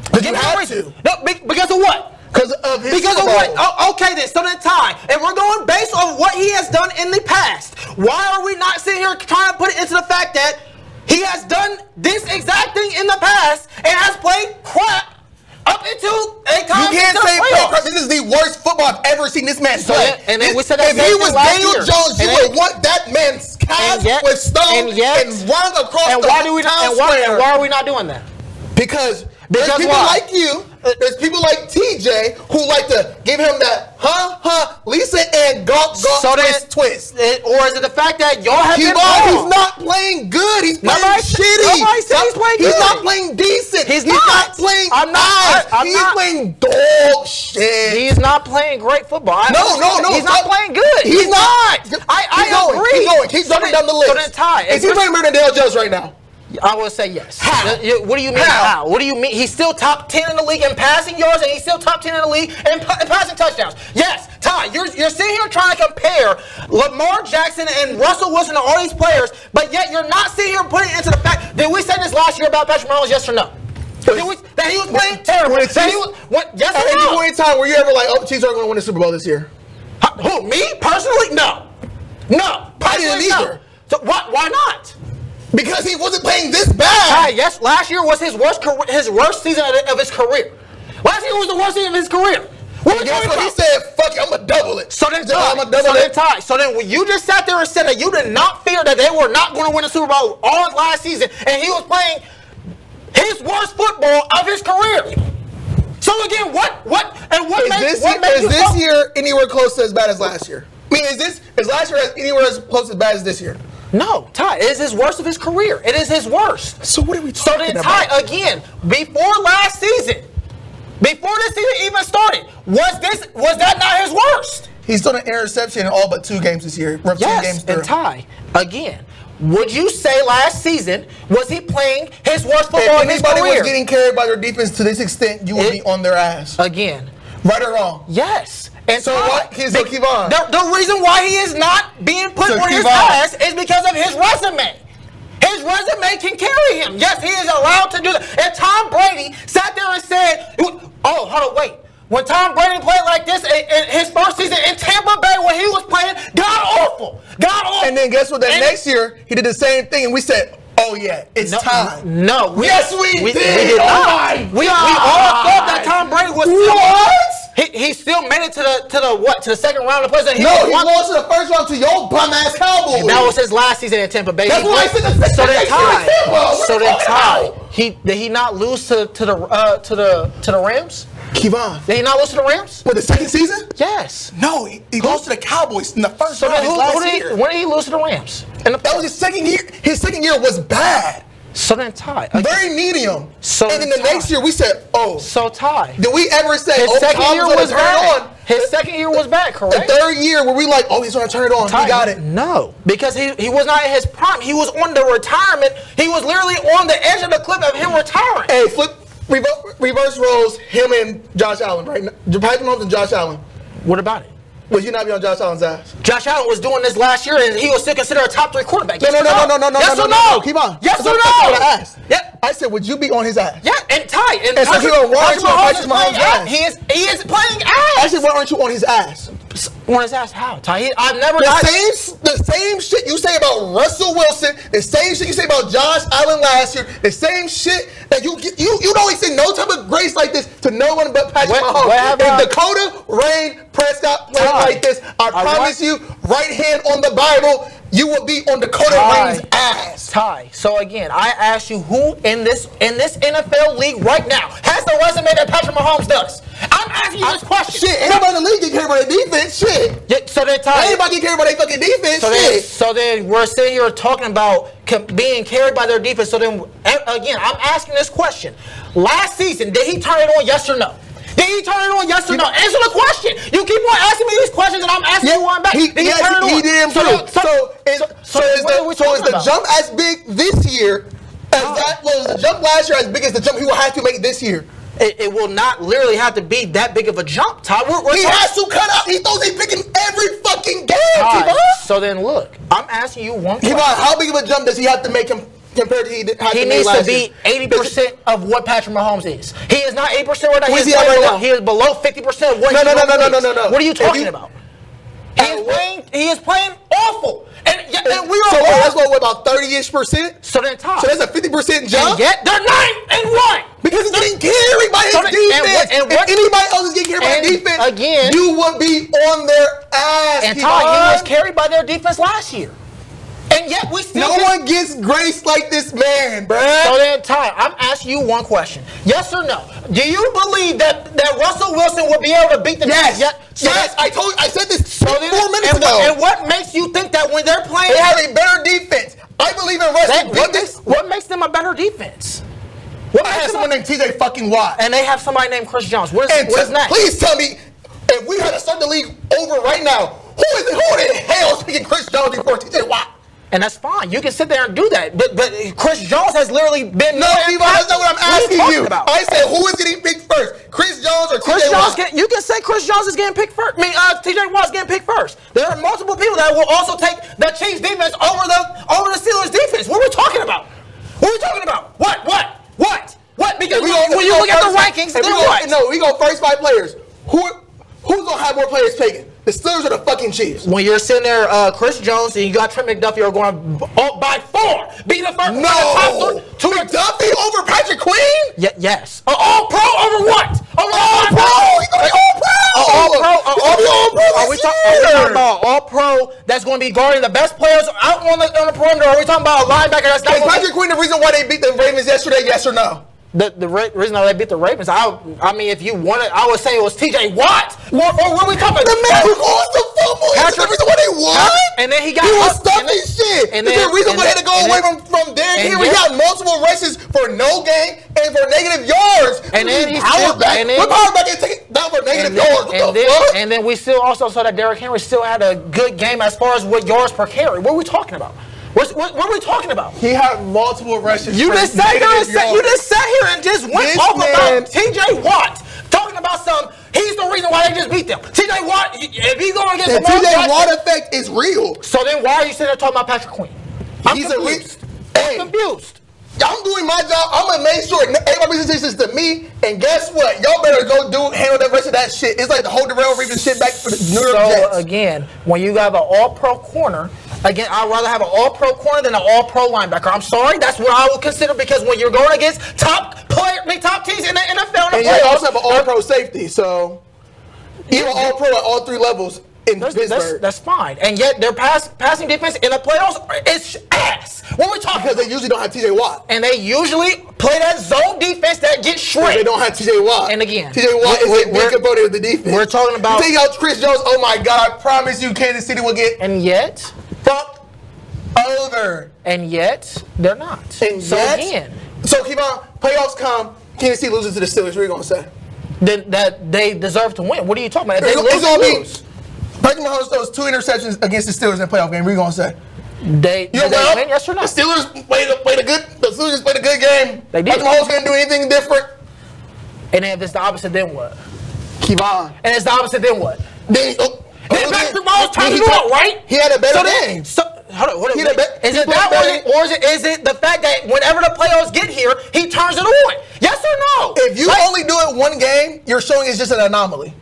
S1: Because you have to.
S2: No, because of what?
S1: Because of his
S2: Okay, then, so then, Ty, and we're going based on what he has done in the past. Why are we not sitting here trying to put it into the fact that he has done this exact thing in the past and has played crap up until a time?
S1: You can't say crap. This is the worst football I've ever seen this man play.
S2: And then we said that
S1: if he was Daniel Jones, you would want that man's calves with stone and run across the town square.
S2: And why are we not doing that?
S1: Because There's people like you. There's people like TJ who like to give him that Lisa and gawk twist.
S2: Or is it the fact that y'all have been wrong?
S1: He's not playing good. He's playing shitty.
S2: He's playing good.
S1: He's not playing decent.
S2: He's
S1: not playing He's playing dog shit.
S2: He's not playing great football.
S1: No.
S2: He's not playing good.
S1: He's not.
S2: I agree.
S1: Keep going. Keep going down the list.
S2: So then, Ty,
S1: is he playing better than Dale Jones right now?
S2: I would say yes.
S1: How?
S2: What do you mean how? What do you mean? He's still top 10 in the league in passing yards, and he's still top 10 in the league in passing touchdowns. Yes, Ty, you're sitting here trying to compare Lamar Jackson and Russell Wilson and all these players, but yet you're not sitting here putting it into the fact. Did we say this last year about Patrick Mahomes? Yes or no? That he was playing terrible. Yes or no?
S1: At any point in time, were you ever like, oh, the Chiefs aren't going to win the Super Bowl this year?
S2: Who? Me personally? No.
S1: I didn't either.
S2: So why not?
S1: Because he wasn't playing this bad.
S2: Yes, last year was his worst season of his career. Last year was the worst season of his career.
S1: What he said, fuck it, I'm going to double it.
S2: So then when you just sat there and said that you did not fear that they were not going to win the Super Bowl all last season, and he was playing his worst football of his career. So again,
S1: is this year anywhere close to as bad as last year? I mean, is last year anywhere as close as bad as this year?
S2: No, Ty, it is his worst of his career. It is his worst.
S1: So what are we talking about?
S2: So then, Ty, again, before last season, before this season even started, was that not his worst?
S1: He's done an interception in all but 2 games this year.
S2: Yes, and Ty, again, would you say last season was he playing his worst football in his career?
S1: If anybody was getting carried by their defense to this extent, you would be on their ass.
S2: Again.
S1: Right or wrong?
S2: Yes. And
S1: so Keivon.
S2: The reason why he is not being put on his ass is because of his resume. His resume can carry him. Yes, he is allowed to do that. And Tom Brady sat there and said, oh, hold on, wait. When Tom Brady played like this in his first season in Tampa Bay when he was playing, God awful. And
S1: then guess what? Next year, he did the same thing, and we said, oh yeah, it's time.
S2: No.
S1: Yes, we did.
S2: We did not. We all thought that Tom Brady was He still made it to the second round of the playoffs.
S1: He lost to the first round to your bum ass Cowboys.
S2: And that was his last season in Tampa Bay.
S1: That's why I said
S2: did he not lose to the Rams?
S1: Keivon.
S2: Did he not lose to the Rams?
S1: For the second season?
S2: Yes.
S1: No, he lost to the Cowboys in the first round last year.
S2: When did he lose to the Rams?
S1: That was his second year. His second year was bad.
S2: So then, Ty.
S1: Very medium. And then the next year, we said, oh.
S2: So, Ty.
S1: Did we ever say,
S2: his second year was bad? His second year was bad, correct?
S1: The third year, were we like, oh, he's going to turn it on.
S2: Ty,
S1: he got it.
S2: No. Because he was not in his prime. He was on the retirement. He was literally on the edge of the cliff of him retiring.
S1: Hey, reverse roles, him and Josh Allen, right? Patrick Mahomes and Josh Allen.
S2: What about it?
S1: Would you not be on Josh Allen's ass?
S2: Josh Allen was doing this last year, and he was still considered a top 3 quarterback.
S1: No. Yes or no? Keep on.
S2: Yes or no?
S1: That's what I asked. Yeah. I said, would you be on his ass?
S2: Yeah, and Ty.
S1: And so Patrick Mahomes' ass.
S2: He is playing ass.
S1: I said, why aren't you on his ass?
S2: On his ass? How, Ty? I've never.
S1: The same shit you say about Russell Wilson, the same shit you say about Josh Allen last year, the same shit that you don't extend no type of grace like this to no one but Patrick Mahomes. If Dakota Rain Prescott played like this, I promise you, right hand on the Bible, you will be on Dakota Rain's ass.
S2: Ty. So again, I ask you, who in this NFL league right now has the resume that Patrick Mahomes does? I'm asking you this question.
S1: Shit, anybody in the league get carried by their defense. Shit.
S2: Yeah, so then, Ty.
S1: Anybody get carried by their fucking defense.
S2: So then we're sitting here talking about being carried by their defense. So then, again, I'm asking this question. Last season, did he turn it on? Yes or no? Did he turn it on? Yes or no? Answer the question. You keep on asking me these questions, and I'm asking you one back. Did he turn it on?
S1: He did improve. So is the jump as big this year as that was the jump last year as big as the jump he will have to make this year?
S2: It will not literally have to be that big of a jump, Ty.
S1: He has to cut out. He throws a pick in every fucking game,
S2: Keivon. So then, look, I'm asking you one question.
S1: Keivon, how big of a jump does he have to make him compared to
S2: he needs to be 80% of what Patrick Mahomes is. He is not 80% right now.
S1: Where's he at right now?
S2: He is below 50% of what
S1: No.
S2: What are you talking about? He is playing awful. And we are
S1: that's what about 30-ish%?
S2: So then, Ty.
S1: So that's a 50% jump?
S2: And yet they're 9-1.
S1: Because he's getting carried by his defense. If anybody else is getting carried by their defense, you would be on their ass.
S2: And Ty, he was carried by their defense last year. And yet we still
S1: no one gets grace like this man, bruh.
S2: So then, Ty, I'm asking you one question. Yes or no? Do you believe that Russell Wilson will be able to beat the
S1: Yes.
S2: Yes.
S1: I said this 4 minutes
S2: and
S1: ago.
S2: And what makes you think that when they're playing,
S1: they have a better defense? I believe in Russell.
S2: What makes them a better defense?
S1: I have someone named TJ fucking Watt.
S2: And they have somebody named Chris Jones. What is next?
S1: Please tell me, if we had to start the league over right now, who in hell is picking Chris Jones before TJ Watt?
S2: And that's fine. You can sit there and do that. But Chris Jones has literally been...
S1: No, Keivon, that's not what I'm asking you.
S2: About?
S1: I said, who is getting picked first? Chris Jones or
S2: Chris
S1: TJ Watt?
S2: You can say Chris Jones is getting picked first. TJ Watt's getting picked first. There are multiple people that will also take the Chiefs defense over the Steelers defense. What are we talking about? What? Because when you look at the rankings, then what?
S1: No, we go first 5 players. Who's going to have more players taken? The Steelers or the fucking Chiefs?
S2: When you're sitting there, Chris Jones and you got Trent McDuffie are going by 4. Be the first.
S1: No. McDuffie over Patrick Queen?
S2: Yes. All-Pro over what?
S1: All-Pro. He's going to be All-Pro.
S2: Are we talking about All-Pro that's going to be guarding the best players out on the perimeter? Or are we talking about a linebacker that's not?
S1: Is Patrick Queen the reason why they beat the Ravens yesterday? Yes or no?
S2: The reason they beat the Ravens, I mean, if you wanted, I would say it was TJ Watt. Or what are we talking about?
S1: The man who caused the fumble. That's the reason why they won.
S2: And then he got...
S1: He was stuffing shit. And the reason why they had to go away from Derrick Henry. He got multiple rushes for no gain and for negative yards.
S2: And then he's
S1: power back. What power back is taking down for negative yards? What the fuck?
S2: And then we still also saw that Derrick Henry still had a good game as far as what yards per carry. What are we talking about? What are we talking about?
S1: He had multiple rushes.
S2: You just sat here and just went off about TJ Watt, talking about he's the reason why they just beat them. TJ Watt, if he's going against the
S1: TJ Watt effect is real.
S2: So then why are you sitting there talking about Patrick Queen? I'm confused.
S1: I'm doing my job. I'm gonna make sure everybody presents to me. And guess what? Y'all better go handle the rest of that shit. It's like the whole Darrell Reeves shit back for the New York Jets.
S2: So again, when you got an All-Pro corner, again, I'd rather have an All-Pro corner than an All-Pro linebacker. I'm sorry, that's what I would consider because when you're going against top teams in the NFL,
S1: and you also have an All-Pro safety. So you're an All-Pro at all 3 levels.
S2: That's fine. And yet their passing defense in the playoffs is ass. What are we talking
S1: Because they usually don't have TJ Watt.
S2: And they usually play that zone defense that gets shredded.
S1: They don't have TJ Watt.
S2: And again,
S1: TJ Watt is a big component of the defense.
S2: We're talking about...
S1: You take out Chris Jones, oh my God, I promise you Kansas City will get...
S2: And yet...
S1: fucked over.
S2: And yet, they're not.
S1: And
S2: so
S1: yet,
S2: again...
S1: So Keivon, playoffs come, Kansas City loses to the Steelers, what are you going to say?
S2: Then that they deserve to win. What are you talking about? If
S1: they lose. Patrick Mahomes throws 2 interceptions against the Steelers in the playoff game. What are you gonna say?
S2: They win, yes or no?
S1: The Steelers played a good game.
S2: They did.
S1: Patrick Mahomes gonna do anything different?
S2: And then if it's the opposite, then what?
S1: Keivon.
S2: And it's the opposite, then what?
S1: Then
S2: Patrick Mahomes turned it on, right?
S1: He had a better game.
S2: Hold on. Is it that or is it the fact that whenever the playoffs get here, he turns it on? Yes or no?
S1: If you only do it 1 game, you're showing it's just an anomaly.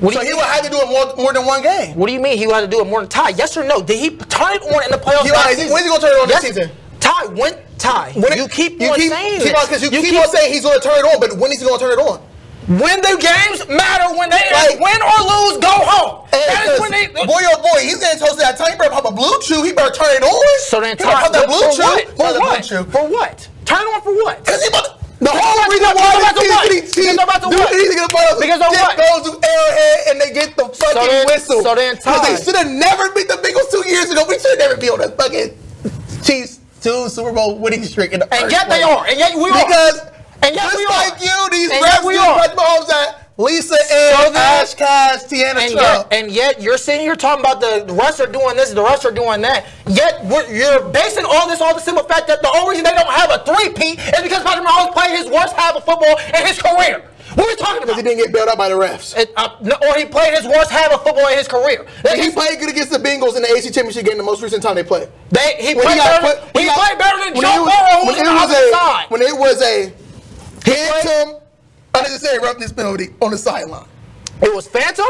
S1: So he would have to do it more than 1 game.
S2: What do you mean he would have to do it more than Ty? Yes or no? Did he turn it on in the playoffs?
S1: When's he going to turn it on this season?
S2: Ty, you keep saying this.
S1: Because you keep on saying he's going to turn it on, but when is he going to turn it on?
S2: When the games matter, when they win or lose, go home. That is when they...
S1: Boy, oh boy, he's getting toasted that time. He better pop a blue chew. He better turn it on.
S2: So then Ty, for what? Turn it on for what?
S1: Because the whole reason why the team do anything in the playoffs
S2: because of what?
S1: Goes to Arrowhead and they get the fucking whistle.
S2: So then,
S1: because they should have never beat the Bengals 2 years ago. We should have never been on the fucking Chiefs 2 Super Bowl winning streak in the first place.
S2: And yet they are. And yet we are.
S1: Because
S2: and yet
S1: just like you, these refs do Patrick Mahomes at Lisa and Ash Cash, Tiana Trump.
S2: And yet you're sitting here talking about the refs are doing this, the refs are doing that. Yet you're basing all this on the simple fact that the only reason they don't have a 3-peat is because Patrick Mahomes played his worst half of football in his career. What are we talking about?
S1: Because he didn't get bailed out by the refs.
S2: Or he played his worst half of football in his career.
S1: He played good against the Bengals in the AC Championship game the most recent time they played.
S2: He played better than Joe Burrow, who's on the other side.
S1: When it was a phantom unnecessary roughness penalty on the sideline.
S2: It was phantom?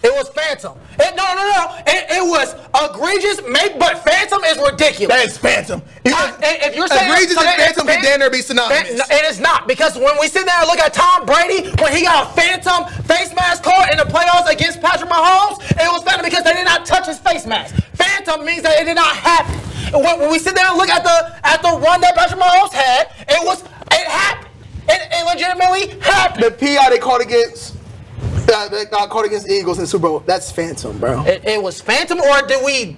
S2: It was phantom. No. It was egregious, but phantom is ridiculous.
S1: That is phantom.
S2: If you're saying
S1: egregious and phantom can damn near be synonymous.
S2: It is not, because when we sit there and look at Tom Brady, when he got a phantom face mask caught in the playoffs against Patrick Mahomes, it was phantom because they did not touch his face mask. Phantom means that it did not happen. When we sit there and look at the run that Patrick Mahomes had, it happened. It legitimately happened.
S1: The PI they called against the Eagles in the Super Bowl. That's phantom, bro.
S2: It was phantom, or did we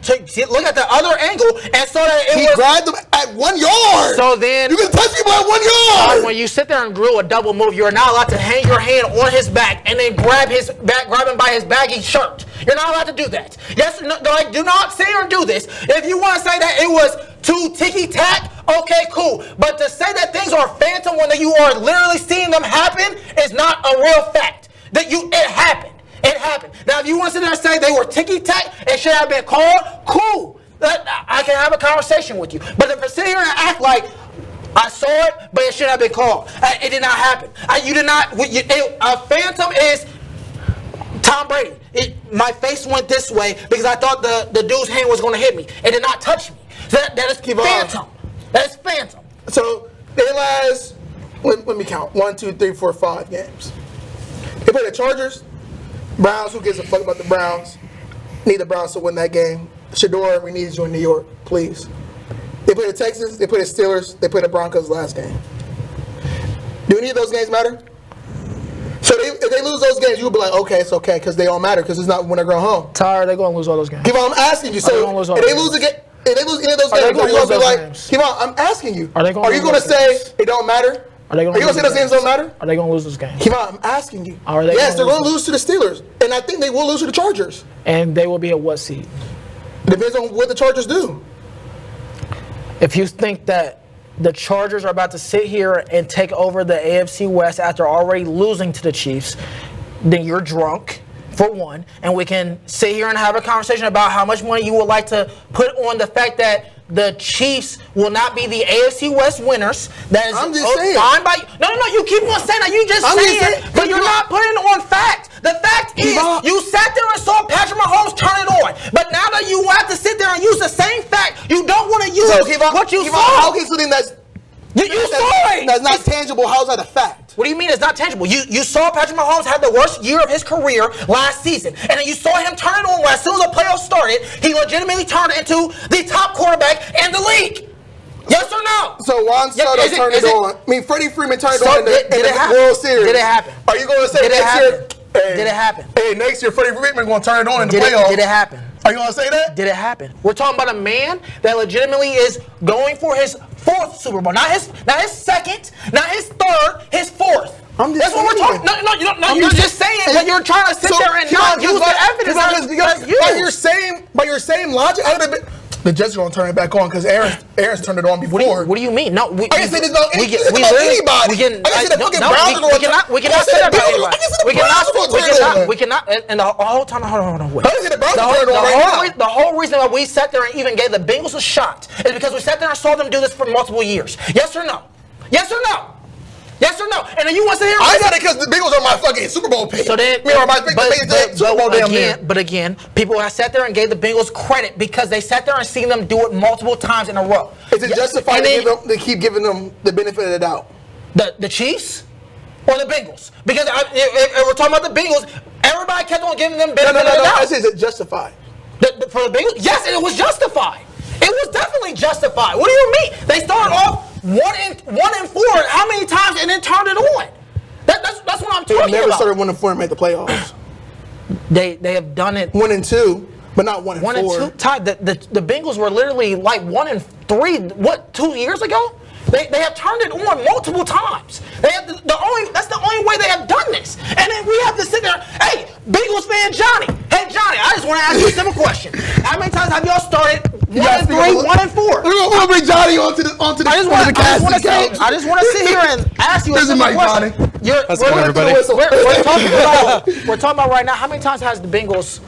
S2: look at the other angle and saw that
S1: he grabbed them at 1 yard?
S2: So then
S1: you can touch people at 1 yard.
S2: When you sit there and drill a double move, you're not allowed to hang your hand on his back and then grab him by his baggy shirt. You're not allowed to do that. Yes, no, do not sit here and do this. If you want to say that it was too ticky-tack, okay, cool. But to say that things are phantom when you are literally seeing them happen is not a real fact. It happened. It happened. Now, if you want to sit there and say they were ticky-tack and should have been called, cool. I can have a conversation with you. But if you sit here and act like I saw it, but it should have been called. It did not happen. You did not. A phantom is Tom Brady. My face went this way because I thought the dude's hand was going to hit me. It did not touch me. So that is phantom. That is phantom.
S1: So they last, let me count, 1, 2, 3, 4, 5 games. They play the Chargers, Browns. Who gives a fuck about the Browns? Need the Browns to win that game. Shador, we need you in New York, please. They play the Texans, they play the Steelers, they play the Broncos last game. Do any of those games matter? So if they lose those games, you'll be like, okay, it's okay, because they all matter, because it's not when I go home.
S2: Tyler, they're going to lose all those games.
S1: Keivon, I'm asking you. So if they lose any of those games, are you going to be like, Keivon, I'm asking you. Are you going to say it don't matter? Are you going to say those games don't matter?
S2: Are they going to lose those games?
S1: Keivon, I'm asking you. Yes, they're going to lose to the Steelers. And I think they will lose to the Chargers.
S2: And they will be at what seed?
S1: It depends on what the Chargers do.
S2: If you think that the Chargers are about to sit here and take over the AFC West after already losing to the Chiefs, then you're drunk, for one, and we can sit here and have a conversation about how much money you would like to put on the fact that the Chiefs will not be the AFC West winners. That is
S1: I'm just saying.
S2: Fine by no, you keep on saying that. You just saying it, but you're not putting on facts. The fact is, you sat there and saw Patrick Mahomes turn it on, but now that you have to sit there and use the same fact, you don't want to use what you saw.
S1: How can something
S2: you saw it?
S1: That's not tangible. How's that a fact?
S2: What do you mean it's not tangible? You saw Patrick Mahomes had the worst year of his career last season. And then you saw him turn it on as soon as the playoffs started. He legitimately turned into the top quarterback in the league. Yes or no?
S1: So Juan Soto turned it on. I mean, Freddie Freeman turned it on in the World Series.
S2: Did it happen?
S1: Are you going to say next year?
S2: Did it happen?
S1: Hey, next year Freddie Freeman going to turn it on in the playoffs.
S2: Did it happen?
S1: Are you going to say that?
S2: Did it happen? We're talking about a man that legitimately is going for his 4th Super Bowl. Not his 2nd, not his 3rd, his 4th. That's what we're talking. No, you're just saying, but you're trying to sit there and not use the evidence.
S1: By your same logic, I would have been. The Jets are going to turn it back on because Aaron's turned it on before.
S2: What do you mean? No,
S1: I can say this about anybody. I can say the fucking Browns are going to turn it on.
S2: We cannot say that about anybody. We cannot. And the whole time, hold on, wait.
S1: I can say the Browns are turning it on right now.
S2: The whole reason why we sat there and even gave the Bengals a shot is because we sat there and saw them do this for multiple years. Yes or no? Yes or no? Yes or no? And then you want to sit here?
S1: I got it because the Bengals are my fucking Super Bowl pick.
S2: So then, but again, people have sat there and gave the Bengals credit because they sat there and seen them do it multiple times in a row.
S1: Is it justified to keep giving them the benefit of the doubt?
S2: The Chiefs or the Bengals? Because if we're talking about the Bengals, everybody kept on giving them benefit of the doubt.
S1: I said, is it justified?
S2: For the Bengals? Yes, and it was justified. It was definitely justified. What do you mean? They started off 1-4 how many times and then turned it on? That's what I'm talking about.
S1: They never started 1-4 and made the playoffs.
S2: They have done it
S1: 1-2, but not 1-4.
S2: 1-2. The Bengals were literally like 1-3. 2 years ago? They have turned it on multiple times. That's the only way they have done this. And then we have to sit there. Hey, Bengals fan Johnny. Hey Johnny, I just want to ask you a simple question. How many times have y'all started 1-3, 1-4?
S1: We're gonna bring Johnny onto the cast.
S2: I just want to sit here and ask you a simple question. We're talking about right now. How many times has the Bengals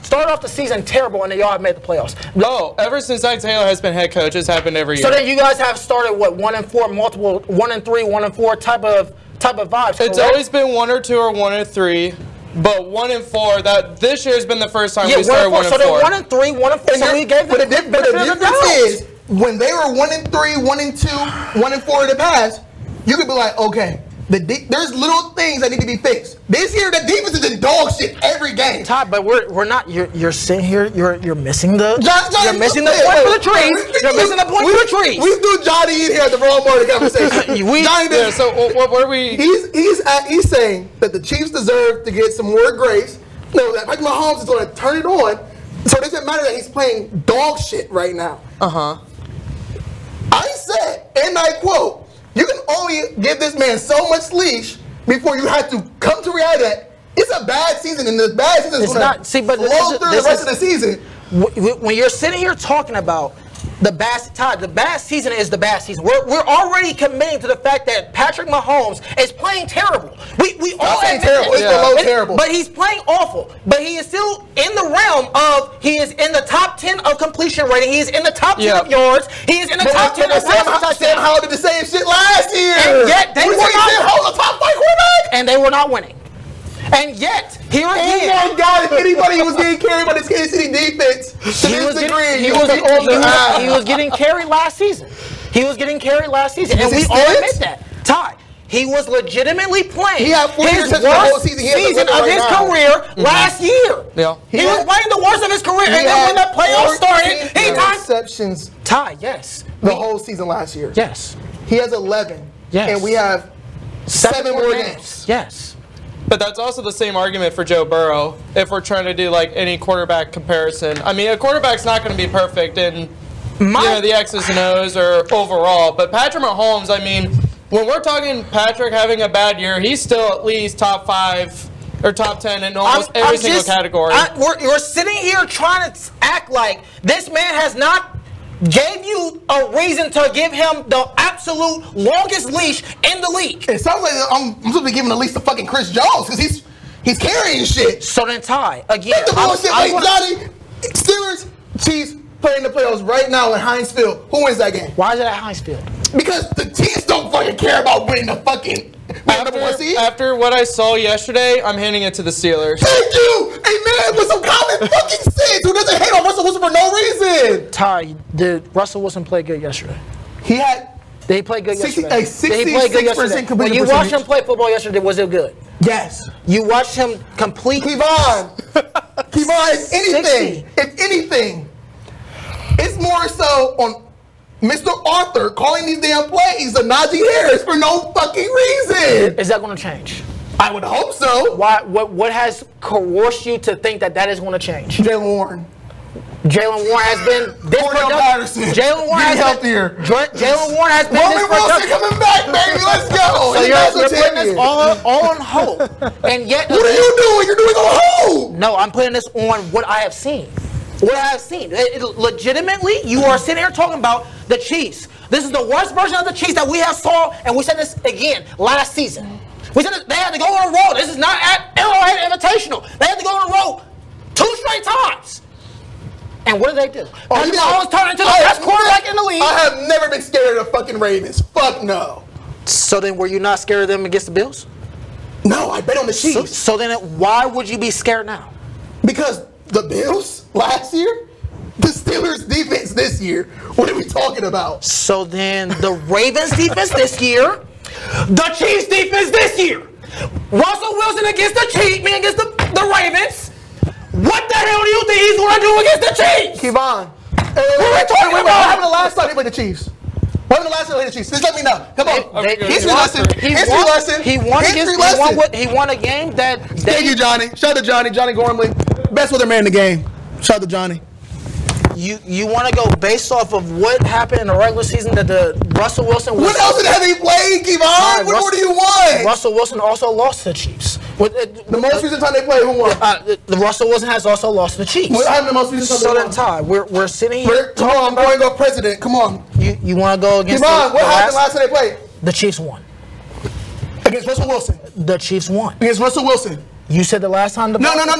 S2: start off the season terrible and then y'all have made the playoffs?
S3: No, ever since Zach Taylor has been head coach, it's happened every year.
S2: So then you guys have started 1-4, multiple 1-3, 1-4 type of vibes.
S3: It's always been 1 or 2 or 1 or 3. But 1-4, that this year has been the first time we started 1-4.
S2: So then 1-3, 1-4. So we gave
S1: the difference is when they were 1-3, 1-2, 1-4 in the past, you could be like, okay, there's little things that need to be fixed. This year, the defense is in dog shit every game.
S2: Todd, but we're not. You're sitting here. You're missing the.
S1: Johnny,
S2: you're missing the point for the trees. You're missing the point for the trees.
S1: We threw Johnny in here at the wrong part of the conversation. Johnny,
S3: so what are we?
S1: He's saying that the Chiefs deserve to get some more grace. No, that Patrick Mahomes is going to turn it on. So it doesn't matter that he's playing dog shit right now. I said, and I quote, you can only give this man so much leash before you have to come to reality that it's a bad season, and the bad season is going to flow through the rest of the season.
S2: When you're sitting here talking about the bad season is the bad season. We're already committing to the fact that Patrick Mahomes is playing terrible. We all admit
S1: terrible. It's below terrible.
S2: But he's playing awful. But he is still in the realm of he is in the top 10 of completion rating. He is in the top 10 of yards. He is in the top 10 of passing touchdowns.
S1: Sam Howell did the same shit last year.
S2: And yet they were not.
S1: Sam Howell, the top 5 quarterback.
S2: And they were not winning. And yet, here again.
S1: Oh my God, if anybody was getting carried by this Kansas City defense,
S2: he was getting carried last season. He was getting carried last season. And we all admit that. Ty, he was legitimately playing his worst season of his career last year.
S1: Yeah.
S2: He was playing the worst of his career. And then when the playoffs started, he got
S1: interceptions.
S2: Ty, yes.
S1: The whole season last year.
S2: Yes.
S1: He has 11.
S2: Yes.
S1: And we have 7 more games.
S2: Yes.
S3: But that's also the same argument for Joe Burrow if we're trying to do like any quarterback comparison. I mean, a quarterback's not going to be perfect in the X's and O's or overall. But Patrick Mahomes, I mean, when we're talking Patrick having a bad year, he's still at least top 5 or top 10 in almost every single category.
S2: We're sitting here trying to act like this man has not gave you a reason to give him the absolute longest leash in the league.
S1: It sounds like I'm supposed to be giving the leash to fucking Chris Jones because he's carrying shit.
S2: So then, Ty, again,
S1: Johnny, Steelers, Chiefs playing the playoffs right now in Heinz Field. Who wins that game?
S2: Why is it at Heinz Field?
S1: Because the Chiefs don't fucking care about winning the fucking number 1 seed.
S3: After what I saw yesterday, I'm handing it to the Steelers.
S1: Thank you! A man with some common fucking sense who doesn't hate on Russell Wilson for no reason.
S2: Ty, did Russell Wilson play good yesterday?
S1: He
S2: played good yesterday.
S1: A 66% completion.
S2: When you watched him play football yesterday, was it good?
S1: Yes.
S2: You watched him complete.
S1: Keivon, if anything, it's more so on Mr. Arthur calling these damn plays of Najee Harris for no fucking reason.
S2: Is that going to change?
S1: I would hope so.
S2: Why? What has coerced you to think that is going to change?
S1: Jalen Warren.
S2: Jalen Warren has been this productive. Jalen Warren has
S1: healthier.
S2: Jalen Warren has been this productive.
S1: Wilson coming back, baby. Let's go.
S2: So you're putting this all on hold. And yet,
S1: what are you doing? You're doing on hold.
S2: No, I'm putting this on what I have seen. What I have seen. Legitimately, you are sitting here talking about the Chiefs. This is the worst version of the Chiefs that we have saw, and we said this again last season. We said they had to go on a roll. This is not at Arrowhead Invitational. They had to go on a roll 2 straight times. And what did they do? Patrick Mahomes turned into the best quarterback in the league.
S1: I have never been scared of the fucking Ravens. Fuck no.
S2: So then, were you not scared of them against the Bills?
S1: No, I bet on the Chiefs.
S2: So then, why would you be scared now?
S1: Because the Bills last year, the Steelers defense this year. What are we talking about?
S2: So then, the Ravens defense this year, the Chiefs defense this year. Russell Wilson against the Chiefs, against the Ravens. What the hell do you think he's going to do against the Chiefs?
S1: Keivon.
S2: What are we talking about?
S1: What happened the last time he played the Chiefs? What happened the last time he played the Chiefs? Just let me know. Come on. History lesson.
S2: He won a game that.
S1: Thank you, Johnny. Shout out to Johnny Gormley. Best weather man in the game. Shout out to Johnny.
S2: You want to go based off of what happened in the regular season that the Russell Wilson was.
S1: What else did he play, Keivon? What more do you want?
S2: Russell Wilson also lost to the Chiefs.
S1: The most recent time they played, who won?
S2: The Russell Wilson has also lost to the Chiefs.
S1: What happened the most recent time they won?
S2: Ty, we're sitting here.
S1: Come on, I'm going to go president. Come on.
S2: You want to go against
S1: Keivon, what happened last time they played?
S2: The Chiefs won.
S1: Against Russell Wilson.
S2: The Chiefs won.
S1: Against Russell Wilson.
S2: You said the last time the
S1: No.
S2: You said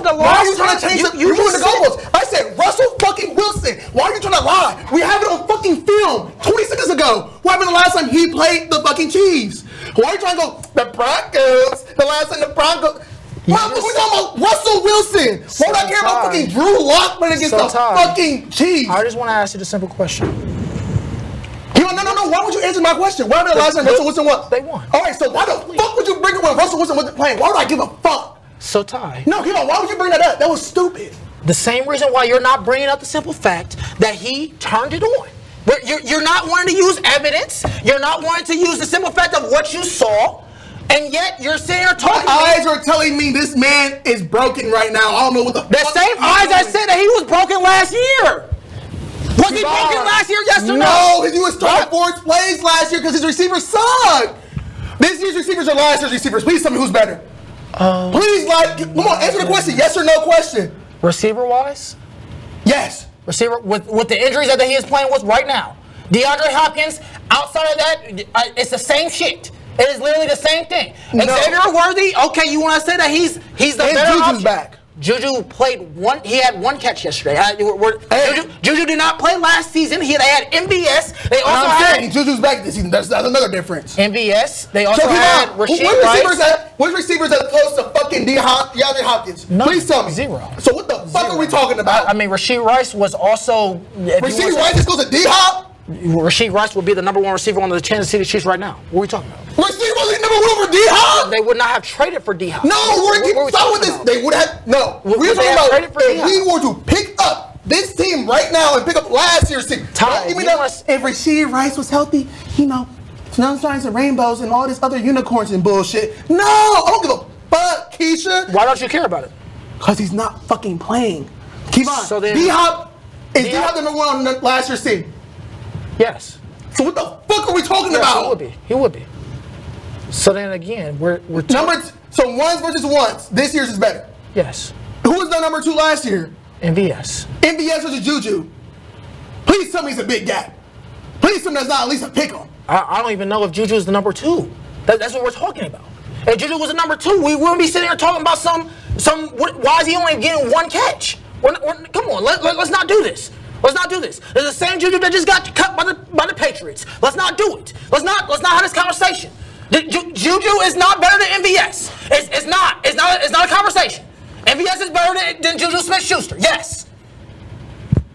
S2: the last
S1: Why are you trying to change
S2: time?
S1: You're moving the goalposts. I said Russell fucking Wilson. Why are you trying to lie? We have it on fucking film 20 seconds ago. What happened the last time he played the fucking Chiefs? Why are you trying to go the Broncos? The last time the Broncos. We're talking about Russell Wilson. Why would I care about fucking Drew Lock playing against the fucking Chiefs?
S2: I just want to ask you the simple question.
S1: No. Why would you answer my question? Why did the last time Russell Wilson won?
S2: They won.
S1: All right, so why the fuck would you bring it when Russell Wilson wasn't playing? Why would I give a fuck?
S2: So, Ty.
S1: No, Keivon, why would you bring that up? That was stupid.
S2: The same reason why you're not bringing up the simple fact that he turned it on. You're not wanting to use evidence. You're not wanting to use the simple fact of what you saw. And yet you're sitting here talking.
S1: My eyes are telling me this man is broken right now. I don't know what the
S2: fuck. The same eyes that said that he was broken last year. Was he broken last year? Yes or no?
S1: No, he was throwing forced plays last year because his receivers suck. This year's receivers are last year's receivers. Please tell me who's better. Please, come on, answer the question. Yes or no question.
S2: Receiver-wise?
S1: Yes.
S2: Receiver with the injuries that he is playing with right now. DeAndre Hopkins, outside of that, it's the same shit. It is literally the same thing.
S1: No.
S2: Xavier Worthy, okay, you want to say that he's the better
S1: Juju's
S2: option?
S1: Back.
S2: Juju played he had one catch yesterday. Juju did not play last season. They had MVS. They also had
S1: Juju's back this season. That's another difference.
S2: MVS. They also had Rasheed Rice.
S1: What receivers are close to fucking DeAndre Hopkins?
S2: No,
S1: please tell me.
S2: Zero.
S1: So what the fuck are we talking about?
S2: I mean, Rasheed Rice was also.
S1: Rasheed Rice is close to D-Hop?
S2: Rasheed Rice will be the number one receiver on the Kansas City Chiefs right now. What are we talking about?
S1: Rasheed Rice is number one over D-Hop?
S2: They would not have traded for D-Hop.
S1: No, we're with this. They would have. No, we're talking about if we were to pick up this team right now and pick up last year's team. Give me that. If Rasheed Rice was healthy, sunshines and rainbows and all this other unicorns and bullshit. No, I don't give a fuck, Keisha.
S2: Why don't you care about it?
S1: Because he's not fucking playing. Keivon,
S2: so then,
S1: D-Hop is D-Hop the number one on last year's team?
S2: Yes.
S1: So what the fuck are we talking about?
S2: He would be. So then again, we're
S1: so ones versus ones. This year's is better.
S2: Yes.
S1: Who was the number two last year?
S2: MVS.
S1: MVS versus Juju. Please tell me it's a big gap. Please tell me that's not at least a pick 'em.
S2: I don't even know if Juju is the number two. That's what we're talking about. If Juju was the number two, we wouldn't be sitting here talking about why is he only getting one catch? Come on, let's not do this. Let's not do this. It's the same Juju that just got cut by the Patriots. Let's not do it. Let's not have this conversation. Juju is not better than MVS. It's not a conversation. MVS is better than Juju Smith-Schuster. Yes.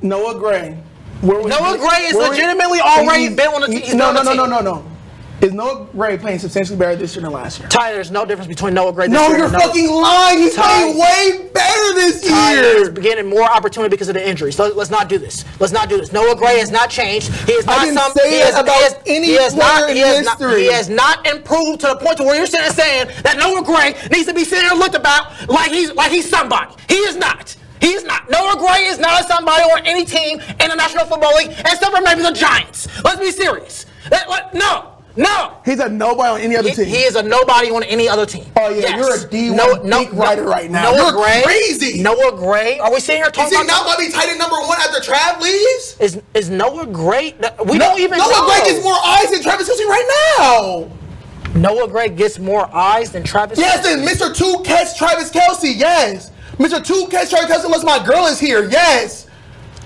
S1: Noah Gray.
S2: Noah Gray is legitimately already been on the team.
S1: No. Is Noah Gray playing substantially better this year than last year?
S2: Ty, there's no difference between Noah Gray this year
S1: and you're fucking lying. He's playing way better this year.
S2: He's getting more opportunity because of the injuries. Let's not do this. Noah Gray has not changed. He is not He has not improved to the point to where you're sitting saying that Noah Gray needs to be sitting here looked about like he's somebody. He is not. He is not. Noah Gray is not a somebody on any team in the National Football League, except for maybe the Giants. Let's be serious. No.
S1: He's a nobody on any other team.
S2: He is a nobody on any other team.
S1: Oh, yeah, you're a D1 beat writer right now. You're crazy.
S2: Noah Gray. Are we sitting here talking about...
S1: Is he not going to be tight end number one after Trav leaves?
S2: Is Noah Gray... We don't even know.
S1: Noah Gray gets more eyes than Travis Kelce right now.
S2: Noah Gray gets more eyes than Travis Kelce?
S1: Yes, than Mr. 2 Catch Travis Kelce, yes. Mr. 2 Catch Travis Kelce unless my girl is here, yes.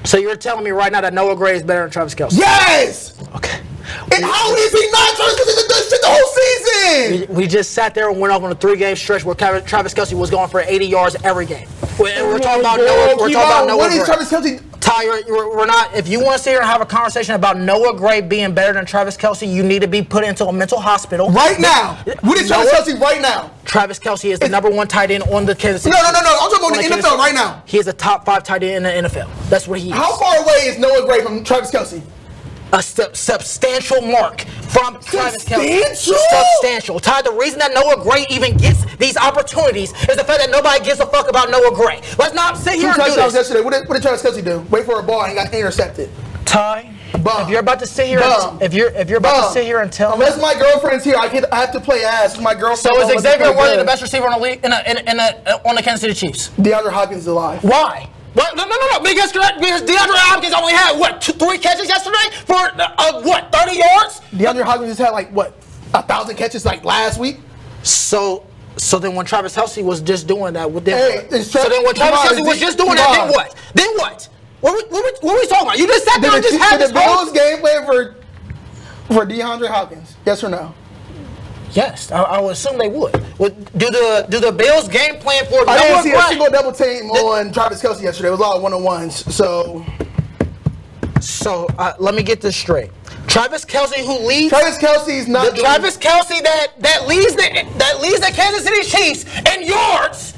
S2: So you're telling me right now that Noah Gray is better than Travis Kelce?
S1: Yes!
S2: Okay.
S1: And how is he not? Travis Kelce did good shit the whole season!
S2: We just sat there and went off on a 3-game stretch where Travis Kelce was going for 80 yards every game. We're talking about Noah Gray.
S1: What is Travis Kelce?
S2: Ty, we're not. If you want to sit here and have a conversation about Noah Gray being better than Travis Kelce, you need to be put into a mental hospital.
S1: Right now. What is Travis Kelce right now?
S2: Travis Kelce is the number one tight end on the Kansas City.
S1: No. I'm talking about the NFL right now.
S2: He is a top 5 tight end in the NFL. That's what he is.
S1: How far away is Noah Gray from Travis Kelce?
S2: A substantial mark from Travis Kelce.
S1: Substantial?
S2: Ty, the reason that Noah Gray even gets these opportunities is the fact that nobody gives a fuck about Noah Gray. Let's not sit here and do this.
S1: Yesterday. What did Travis Kelce do? Wait for a ball and he got intercepted.
S2: Ty, if you're about to sit here, if you're about to sit here and tell me,
S1: unless my girlfriend's here, I have to play ass. My girlfriend.
S2: So is Xavier Worthy the best receiver on the league on the Kansas City Chiefs?
S1: DeAndre Hopkins is alive.
S2: Why? What? No. Because DeAndre Hopkins only had 3 catches yesterday for 30 yards.
S1: DeAndre Hopkins just had 1,000 catches last week.
S2: So then when Travis Kelce was just doing that, then what? Then what? What were we talking about? You just sat there and just had this
S1: the Bills game plan for DeAndre Hopkins? Yes or no?
S2: Yes, I would assume they would. Do the Bills game plan for Noah Gray?
S1: I didn't see a single double team on Travis Kelce yesterday. It was all one-on-ones. So
S2: let me get this straight. Travis Kelce, who leads.
S1: Travis Kelce's not.
S2: Travis Kelce that leads the Kansas City Chiefs in yards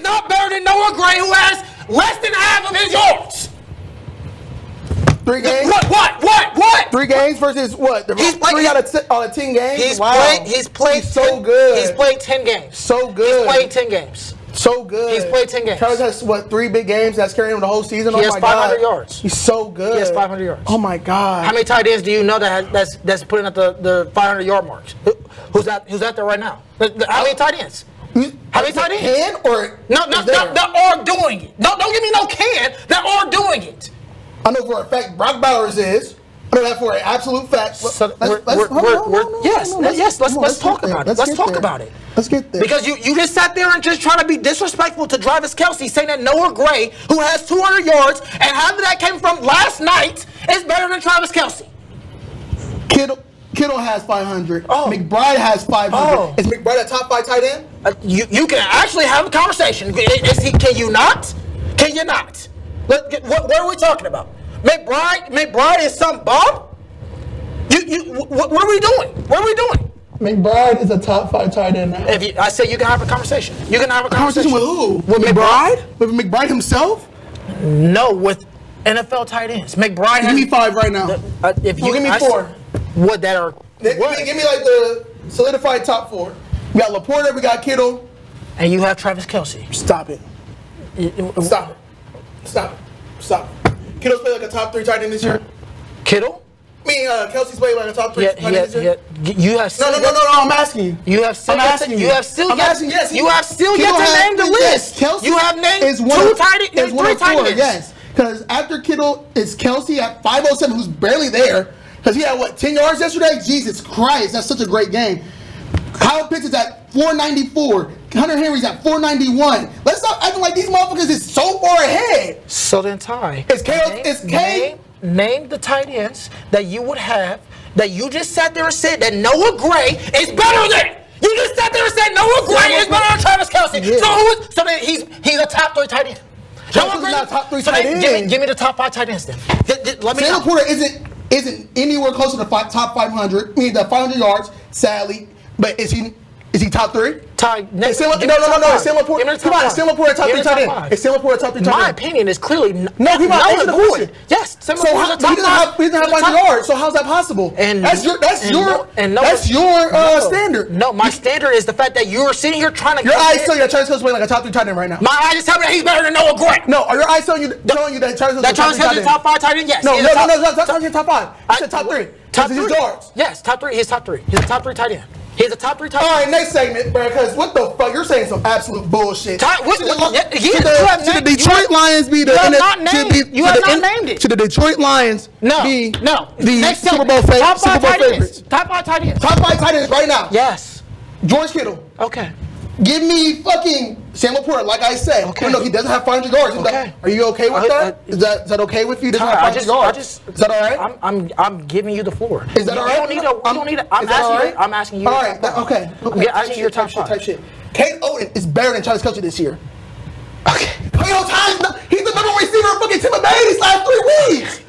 S2: not better than Noah Gray, who has less than half of his yards.
S1: 3 games?
S2: What?
S1: 3 games versus what?
S2: He's played
S1: 3 out of 10 games?
S2: He's played
S1: so good.
S2: He's played 10 games.
S1: So good.
S2: He's played 10 games.
S1: So good.
S2: He's played 10 games.
S1: Travis has, 3 big games that's carrying him the whole season?
S2: He has 500 yards.
S1: He's so good.
S2: He has 500 yards.
S1: Oh, my God.
S2: How many tight ends do you know that's putting at the 500-yard marks? Who's out there right now? How many tight ends? How many tight ends?
S1: Can or
S2: No, that are doing it. Don't give me no can. That are doing it.
S1: I know for a fact Brock Bowers is. I know that for an absolute fact.
S2: Let's talk about it. Let's talk about it.
S1: Let's get there.
S2: Because you just sat there and just trying to be disrespectful to Travis Kelce, saying that Noah Gray, who has 200 yards, and half of that came from last night, is better than Travis Kelce.
S1: Kittle has 500.
S2: Oh.
S1: McBride has 500.
S2: Oh.
S1: Is McBride a top 5 tight end?
S2: You can actually have a conversation. Can you not? Can you not? What are we talking about? McBride is some bum? What are we doing? What are we doing?
S1: McBride is a top 5 tight end now.
S2: I said you can have a conversation. You can have a conversation.
S1: With who?
S2: With McBride?
S1: With McBride himself?
S2: No, with NFL tight ends. McBride.
S1: Give me 5 right now.
S2: Give
S1: me 4.
S2: What that are?
S1: Give me like the solidified top 4. We got Laporta, we got Kittle.
S2: And you have Travis Kelce.
S1: Stop it. Stop it. Kittle's played like a top 3 tight end this year.
S2: Kittle?
S1: Kelsey's played like a top 3 tight end this year.
S2: You have still
S1: No, I'm asking you.
S2: You have still yet to name the list.
S1: Kelsey
S2: you have named
S1: is
S2: 3 tight ends.
S1: Yes, because after Kittle is Kelsey at 507, who's barely there. Because he had 10 yards yesterday? Jesus Christ, that's such a great game. Kyle Pitts is at 494. Hunter Henry's at 491. Let's stop acting like these motherfuckers is so far ahead.
S2: So then, Ty. Name the tight ends that you would have that you just sat there and said that Noah Gray is better than. You just sat there and said Noah Gray is better than Travis Kelce. Yeah. So then he's a top 3 tight end.
S1: Noah Gray's not top 3 tight end.
S2: Give me the top 5 tight ends then. Let me
S1: Sam Porter isn't anywhere close to the top 500. I mean the 500 yards, sadly. But is he top 3?
S2: Ty,
S1: no. Is Sam Laporta? Come on, is Sam Laporta a top 3 tight end? Is Sam Laporta a top 3 tight end?
S2: My opinion is clearly
S1: no. Come on, answer the question.
S2: Yes, Sam Laporta
S1: he doesn't have 500 yards. So how's that possible? That's your standard.
S2: No, my standard is the fact that you're sitting here trying to.
S1: Your eyes tell you that Travis Kelce playing like a top 3 tight end right now.
S2: My eyes tell me that he's better than Noah Gray.
S1: No, are your eyes telling you that Travis Kelce is
S2: a top 5 tight end? Yes.
S1: No, that's not your top 5. I said top 3.
S2: Top 3
S1: yards.
S2: Yes, top 3. He's top 3. He's a top 3 tight end. He's a top 3 tight end.
S1: All right, next segment, bro. Because what the fuck? You're saying some absolute bullshit.
S2: Should
S1: the Detroit Lions be the?
S2: You have not named it.
S1: Should the Detroit Lions be the Super Bowl favorites?
S2: Top 5 tight ends.
S1: Top 5 tight ends right now.
S2: Yes.
S1: George Kittle.
S2: Okay.
S1: Give me fucking Sam Laporta, like I said.
S2: Okay.
S1: No, he doesn't have 500 yards.
S2: Okay.
S1: Are you okay with that? Is that okay with you? Doesn't have 500 yards. Is that all right?
S2: I'm giving you the floor.
S1: Is that all right?
S2: I'm asking you.
S1: All right. Okay.
S2: I'm asking you your top 5.
S1: Type shit. Kate Oden is better than Travis Kelce this year.
S2: Okay.
S1: He's the number 1 receiver of fucking Tampa Bay these last 3 weeks.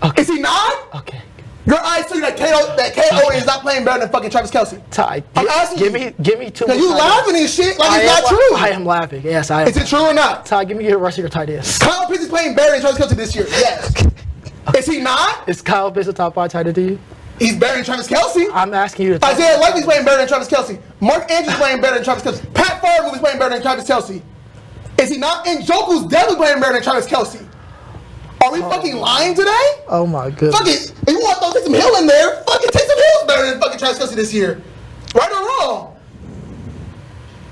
S2: Okay.
S1: Is he not?
S2: Okay.
S1: Your eyes tell you that Oden is not playing better than fucking Travis Kelce.
S2: Ty,
S1: I'm asking
S2: give me 2 more.
S1: You laughing and shit like it's not true.
S2: I am laughing. Yes, I am.
S1: Is it true or not?
S2: Ty, give me the rest of your tight ends.
S1: Kyle Pitts is playing better than Travis Kelce this year. Yes. Is he not?
S2: Is Kyle Pitts a top 5 tight end to you?
S1: He's better than Travis Kelce.
S2: I'm asking you to.
S1: Isaiah Likely's playing better than Travis Kelce. Mark Andrews playing better than Travis Kelce. Pat Favre is playing better than Travis Kelce. Is he not? And Njoku's definitely playing better than Travis Kelce. Are we fucking lying today?
S2: Oh my goodness.
S1: Fuck it. If you want to throw Taysom Hill in there, fucking Taysom Hill's better than fucking Travis Kelce this year. Right or wrong?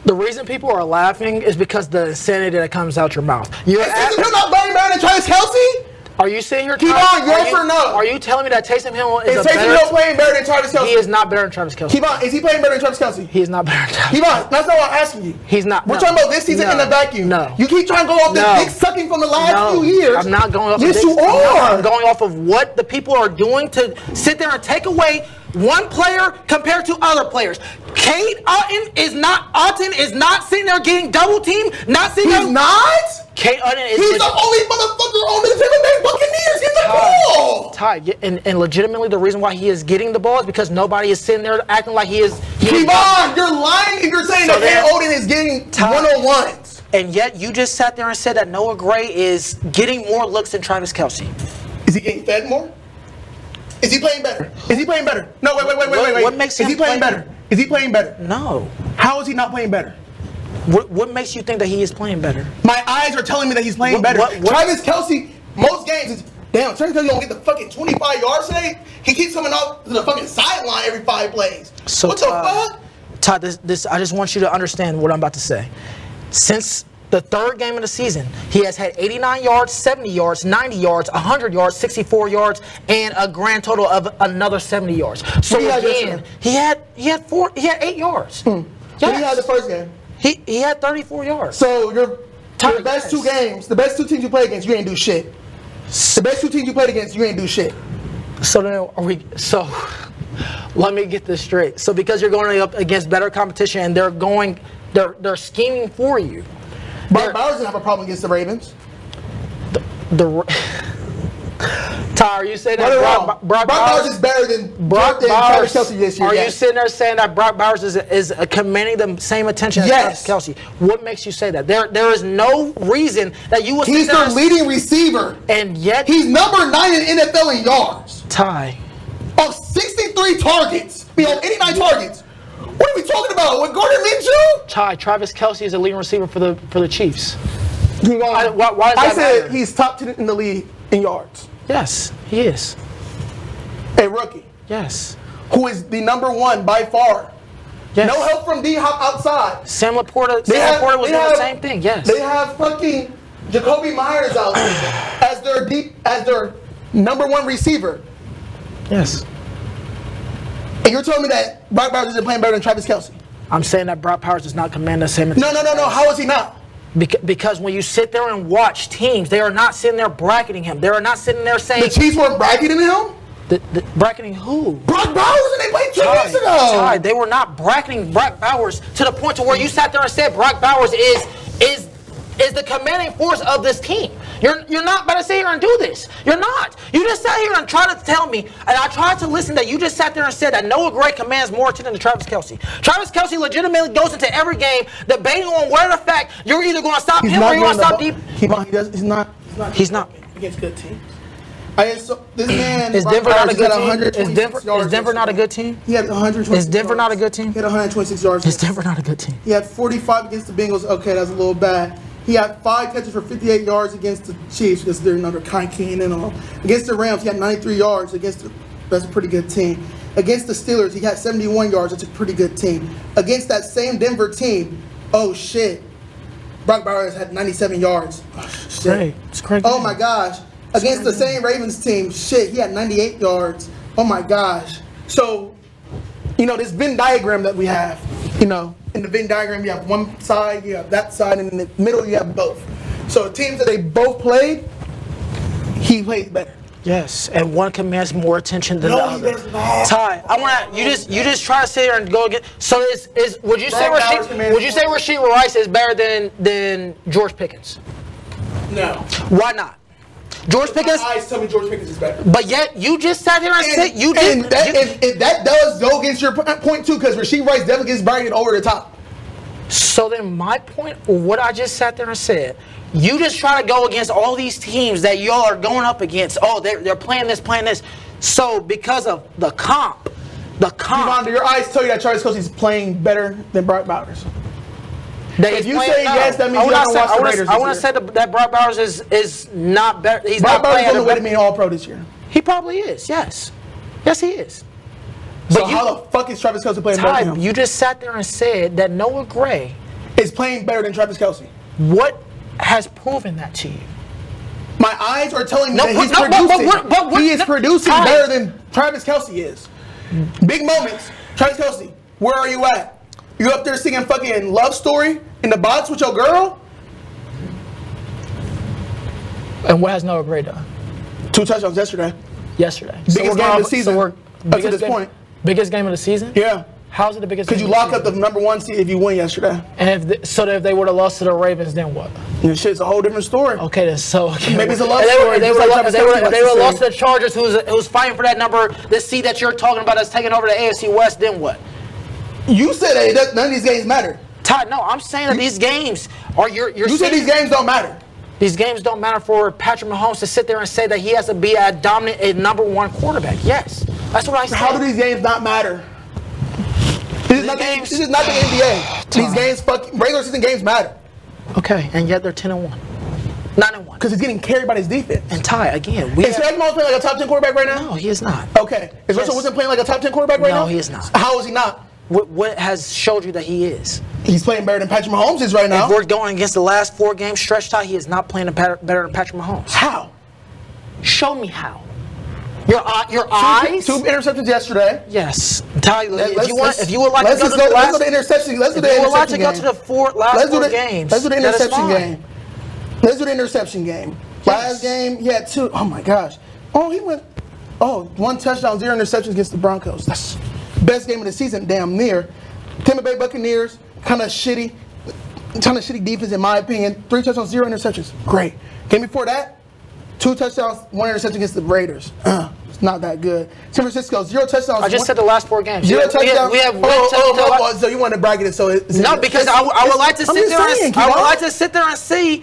S2: The reason people are laughing is because the insanity that comes out your mouth.
S1: Is Taysom Hill not better than Travis Kelce?
S2: Are you sitting here?
S1: Keivon, yes or no?
S2: Are you telling me that Taysom Hill is
S1: Taysom Hill playing better than Travis Kelce?
S2: He is not better than Travis Kelce.
S1: Keivon, is he playing better than Travis Kelce?
S2: He is not better than Travis.
S1: Keivon, that's not what I'm asking you.
S2: He's not.
S1: We're talking about this season in the vacuum.
S2: No.
S1: You keep trying to go off this dick sucking from the last few years.
S2: I'm not going off.
S1: Yes, you are.
S2: I'm going off of what the people are doing to sit there and take away one player compared to other players. Kate Otten is not sitting there getting double teamed. He's
S1: not.
S2: Kate Otten is.
S1: He's the only motherfucker on the Tampa Bay Buccaneers. He's the ball.
S2: Ty, and legitimately the reason why he is getting the ball is because nobody is sitting there acting like he is.
S1: Keivon, you're lying if you're saying that Kate Otten is getting 101s.
S2: and yet you just sat there and said that Noah Gray is getting more looks than Travis Kelce.
S1: Is he getting fed more? Is he playing better? Is he playing better? No, wait.
S2: What makes him
S1: Is he playing better? Is he playing better?
S2: No.
S1: How is he not playing better?
S2: What makes you think that he is playing better?
S1: My eyes are telling me that he's playing better. Travis Kelce, most games is, damn, Travis Kelce don't get the fucking 25 yards today. He keeps coming off to the fucking sideline every 5 plays.
S2: So,
S1: what the fuck?
S2: Todd, this I just want you to understand what I'm about to say. Since the 3rd game of the season, he has had 89 yards, 70 yards, 90 yards, 100 yards, 64 yards, and a grand total of another 70 yards. So again, he had 8 yards.
S1: Yes. What did he have the first game?
S2: He had 34 yards.
S1: So your best 2 games, the best 2 teams you play against, you ain't do shit. The best 2 teams you played against, you ain't do shit.
S2: So then let me get this straight. So because you're going up against better competition and they're scheming for you.
S1: Brock Bowers didn't have a problem against the Ravens.
S2: Ty, are you saying that
S1: Brock Bowers is better than Travis Kelce this year?
S2: Are you sitting there saying that Brock Bowers is commanding the same attention as Travis Kelce? What makes you say that? There is no reason that you would.
S1: He's their leading receiver,
S2: and yet
S1: he's number 9 in NFL in yards.
S2: Ty,
S1: of 63 targets, we have 89 targets. What are we talking about? With Gordon Minshew?
S2: Ty, Travis Kelce is a leading receiver for the Chiefs.
S1: Why does
S2: that
S1: said
S2: matter?
S1: He's top 10 in the league in yards.
S2: Yes, he is.
S1: A rookie.
S2: Yes.
S1: Who is the number 1 by far.
S2: Yes.
S1: No help from D-Hop outside.
S2: Sam Laporta was doing the same thing. Yes.
S1: They have fucking Jacoby Myers out there as their number 1 receiver.
S2: Yes.
S1: And you're telling me that Brock Bowers isn't playing better than Travis Kelce?
S2: I'm saying that Brock Bowers does not command the same attention.
S1: No. How is he not?
S2: Because when you sit there and watch teams, they are not sitting there bracketing him. They are not sitting there saying...
S1: The Chiefs weren't bracketing him?
S2: Bracketing who?
S1: Brock Bowers, and they played 2 weeks ago.
S2: Ty, they were not bracketing Brock Bowers to the point to where you sat there and said Brock Bowers is the commanding force of this team. You're not about to sit here and do this. You're not. You just sat here and tried to tell me, and I tried to listen, that you just sat there and said that Noah Gray commands more attention than Travis Kelce. Travis Kelce legitimately goes into every game debating on whether the fact you're either going to stop him or you're going to stop deep.
S1: He's not against good teams. This man
S2: is Denver not a good team? Is Denver not a good team?
S1: He had 126
S2: Is Denver not a good team?
S1: He had 126 yards.
S2: Is Denver not a good team?
S1: He had 45 against the Bengals. Okay, that's a little bad. He had 5 catches for 58 yards against the Chiefs, because they're another kind Keen and all. Against the Rams, he had 93 yards. That's a pretty good team. Against the Steelers, he had 71 yards. That's a pretty good team. Against that same Denver team, oh shit, Brock Bowers had 97 yards. Oh, shit.
S2: It's crazy.
S1: Oh my gosh. Against the same Ravens team, shit, he had 98 yards. Oh my gosh. So, this Venn diagram that we have, in the Venn diagram, you have one side, you have that side, and in the middle, you have both. So the teams that they both played, he played better.
S2: Yes, and one commands more attention than the other.
S1: He does not.
S2: Ty, I want to. You just try to sit here and go again. So would you say Rashid Rice is better than George Pickens?
S1: No.
S2: Why not? George Pickens.
S1: My eyes tell me George Pickens is better.
S2: But yet you just sat here and said you did.
S1: If that does go against your point too, because Rashid Rice definitely gets bragged over the top.
S2: So then my point, what I just sat there and said, you just try to go against all these teams that y'all are going up against. Oh, they're playing this. So because of the comp.
S1: Keivon, do your eyes tell you that Travis Kelce is playing better than Brock Bowers? If you say yes, that means you don't watch the Raiders.
S2: I want to say that Brock Bowers is not better. He's
S1: Brock
S2: not
S1: Bowers is on the way to being All-Pro this year.
S2: He probably is. Yes, he is.
S1: So how the fuck is Travis Kelce playing better than him?
S2: You just sat there and said that Noah Gray
S1: is playing better than Travis Kelce.
S2: What has proven that to you?
S1: My eyes are telling me that he's producing. He is producing better than Travis Kelce is. Big moments. Travis Kelce, where are you at? You up there singing fucking Love Story in the box with your girl?
S2: And what has Noah Gray done?
S1: 2 touchdowns yesterday.
S2: Biggest
S1: game of the season. Up to this point.
S2: Biggest game of the season?
S1: Yeah.
S2: How's it the biggest game?
S1: Because you lock up the number 1 seed if you win yesterday.
S2: And if they would have lost to the Ravens, then what?
S1: Yeah, shit's a whole different story.
S2: Okay, then
S1: maybe it's a love story.
S2: They would have lost to the Chargers, who's fighting for that number, the seed that you're talking about that's taking over the AFC West, then what?
S1: You said that none of these games matter.
S2: Ty, no, I'm saying that these games are
S1: You said these games don't matter.
S2: These games don't matter for Patrick Mahomes to sit there and say that he has to be a dominant, a number one quarterback. Yes, that's what I said.
S1: How do these games not matter? This is not the NBA. These games, regular season games matter.
S2: Okay, and yet they're 10-1. 9-1.
S1: Because he's getting carried by his defense.
S2: And Ty, again,
S1: is Patrick Mahomes playing like a top 10 quarterback right now?
S2: No, he is not.
S1: Okay. Is Russell Wilson playing like a top 10 quarterback right now?
S2: No, he is not.
S1: How is he not?
S2: What has showed you that he is?
S1: He's playing better than Patrick Mahomes is right now.
S2: If we're going against the last 4 games stretch, Ty, he is not playing better than Patrick Mahomes.
S1: How?
S2: Show me how. Your eyes?
S1: 2 interceptions yesterday.
S2: Yes. Ty, if you would like
S1: to go to the interception. Let's do the interception game.
S2: If you would like to go to the last 4 games.
S1: Let's do the interception game. Let's do the interception game. Last game, he had 2. Oh my gosh. Oh, he went. 1 touchdown, 0 interceptions against the Broncos. That's best game of the season, damn near. Tampa Bay Buccaneers, kind of shitty defense in my opinion. 3 touchdowns, 0 interceptions. Great. Game before that, 2 touchdowns, 1 interception against the Raiders. It's not that good. San Francisco, 0 touchdowns.
S2: I just said the last 4 games.
S1: 0 touchdowns.
S2: We have
S1: so you want to bracket it?
S2: No, because I would like to sit there. I would like to sit there and see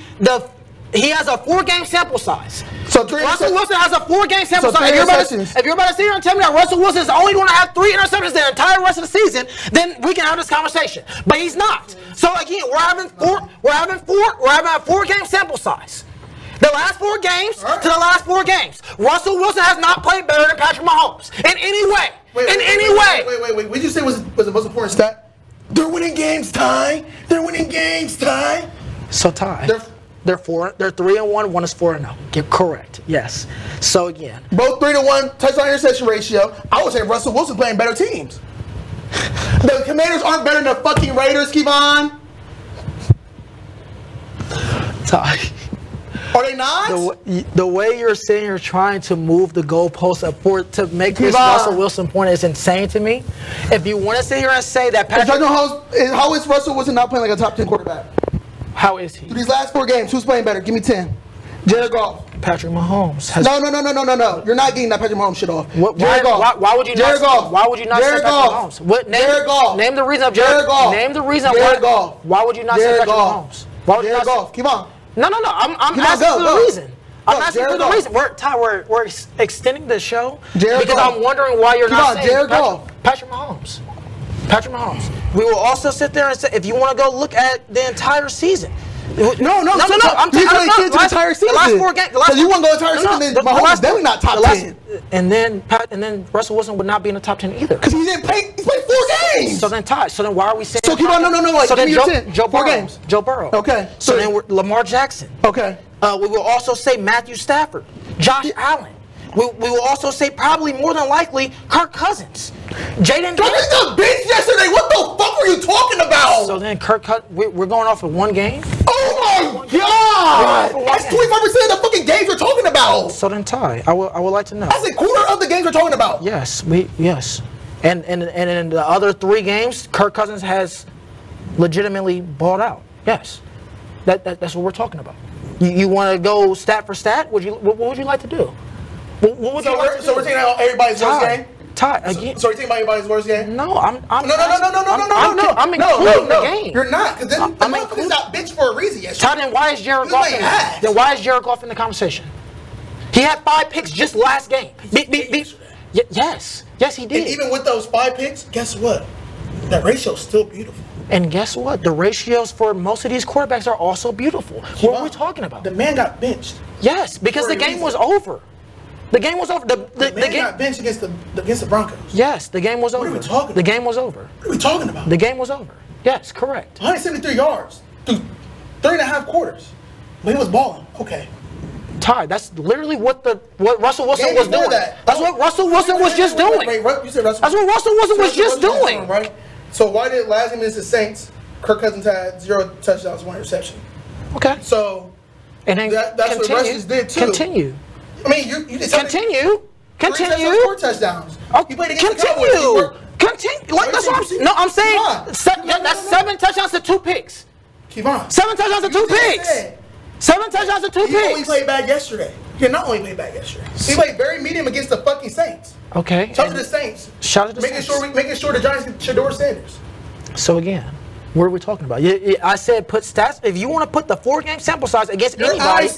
S2: he has a 4-game sample size.
S1: So
S2: Russell Wilson has a 4-game sample size.
S1: If
S2: you're about to sit here and tell me that Russell Wilson is only going to have 3 interceptions the entire rest of the season, then we can have this conversation. But he's not. So again, we're having a 4-game sample size. The last 4 games to the last 4 games, Russell Wilson has not played better than Patrick Mahomes in any way.
S1: Wait. What did you say was the most important stat? They're winning games, Ty.
S2: So Ty. They're 3-1. One is 4-0. Get correct. Yes. So again,
S1: both 3-1 touchdown interception ratio. I would say Russell Wilson playing better teams. The Commanders aren't better than the fucking Raiders, Keivon.
S2: Ty.
S1: Are they not?
S2: The way you're sitting here trying to move the goalposts to make this Russell Wilson point is insane to me. If you want to sit here and say that
S1: how is Russell Wilson not playing like a top 10 quarterback?
S2: How is he?
S1: Through these last 4 games, who's playing better? Give me 10. Jared Goff.
S2: Patrick Mahomes.
S1: No. You're not getting that Patrick Mahomes shit off.
S2: Jared Goff. Why would you not?
S1: Goff.
S2: Why would you not say Patrick Mahomes?
S1: Jared Goff.
S2: Name the reason. Jared Goff. Name the reason.
S1: Jared Goff.
S2: Why would you not say Patrick Mahomes? Why would you not?
S1: Jared Goff. Keep on.
S2: No. I'm asking for the reason. I'm asking for the reason. We're extending the show because I'm wondering why you're not saying Patrick Mahomes. Patrick Mahomes. We will also sit there and say, if you want to go look at the entire season.
S1: No. I'm talking about the entire season.
S2: The last 4 games.
S1: Because you want to go entire season, then Mahomes is definitely not top 10.
S2: And then Russell Wilson would not be in the top 10 either.
S1: Because he didn't play. He played 4 games.
S2: So then why are we saying?
S1: So keep on. No. Like,
S2: so then
S1: Joe Burrow. 4 games.
S2: Joe Burrow.
S1: Okay.
S2: So then Lamar Jackson.
S1: Okay.
S2: We will also say Matthew Stafford, Josh Allen. We will also say probably more than likely Kirk Cousins. Jaden
S1: Daniels. The bench yesterday. What the fuck are you talking about?
S2: So then we're going off of 1 game?
S1: Oh my God! That's 25% of the fucking games we're talking about.
S2: So then Ty, I would like to know.
S1: That's a quarter of the games we're talking about.
S2: Yes. And in the other 3 games, Kirk Cousins has legitimately balled out. Yes. That's what we're talking about. You want to go stat for stat? What would you like to do? What would you like to do?
S1: So we're taking out everybody's worst game?
S2: Ty, again.
S1: So you're taking about everybody's worst game?
S2: No, I'm
S1: No.
S2: I'm including the game.
S1: You're not, because then the motherfuckers got bitched for a reason yesterday.
S2: Ty, then why is Jared Goff in the conversation? He had 5 picks just last game. Yes, he did.
S1: And even with those 5 picks, guess what? That ratio's still beautiful.
S2: And guess what? The ratios for most of these quarterbacks are also beautiful. What are we talking about?
S1: The man got benched.
S2: Yes, because the game was over. The game was over. The
S1: man got benched against the Broncos.
S2: Yes, the game was over.
S1: What are we talking about?
S2: The game was over.
S1: What are we talking about?
S2: The game was over. Yes, correct.
S1: 173 yards through 3.5 quarters. But he was balling. Okay.
S2: Ty, that's literally what Russell Wilson was doing. That's what Russell Wilson was just doing.
S1: You said Russell.
S2: That's what Russell Wilson was just doing.
S1: Right? So why did last game against the Saints, Kirk Cousins had 0 touchdowns, 1 interception?
S2: Okay.
S1: So
S2: and then
S1: that's what Russ just did too.
S2: Continue.
S1: I mean, you just
S2: continue.
S1: 4 touchdowns.
S2: Okay.
S1: You played against the Cowboys.
S2: Continue. Like that's what I'm saying. No, I'm saying that's 7 touchdowns to 2 picks.
S1: Keivon.
S2: 7 touchdowns to 2 picks. 7 touchdowns to 2 picks.
S1: He only played bad yesterday. He not only played bad yesterday. He played very medium against the fucking Saints.
S2: Okay.
S1: Shout out to the Saints.
S2: Shout out to the
S1: Saints. Making sure the Giants get Shador Sanders.
S2: So again, What are we talking about? I said put stats. If you want to put the 4-game sample size against
S1: Your
S2: anybody.